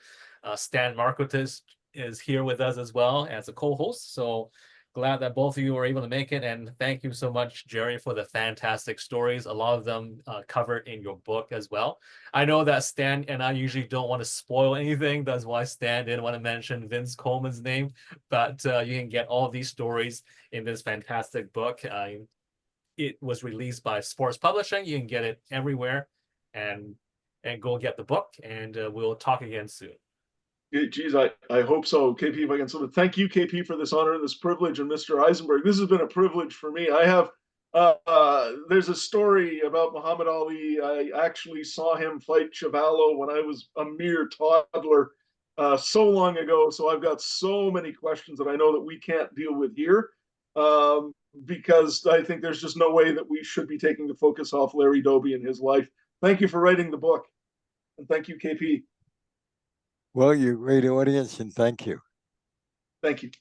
Stan Markotich is here with us as well as a co-host. So glad that both of you were able to make it, and thank you so much, Jerry, for the fantastic stories. A lot of them covered in your book as well. I know that Stan and I usually don't want to spoil anything. That's why Stan didn't want to mention Vince Coleman's name. But you can get all these stories in this fantastic book. It was released by Sports Publishing. You can get it everywhere, and go get the book. And we'll talk again soon. Geez, I hope so, KP. If I can sort of thank you, KP, for this honor and this privilege, and Mr. Izenberg. This has been a privilege for me. I have there's a story about Muhammad Ali. I actually saw him fight Chavallo when I was a mere toddler so long ago. So I've got so many questions that I know that we can't deal with here because I think there's just no way that we should be taking the focus off Larry Doby and his life. Thank you for writing the book, and thank you, KP. Well, you're a great audience, and thank you. Thank you.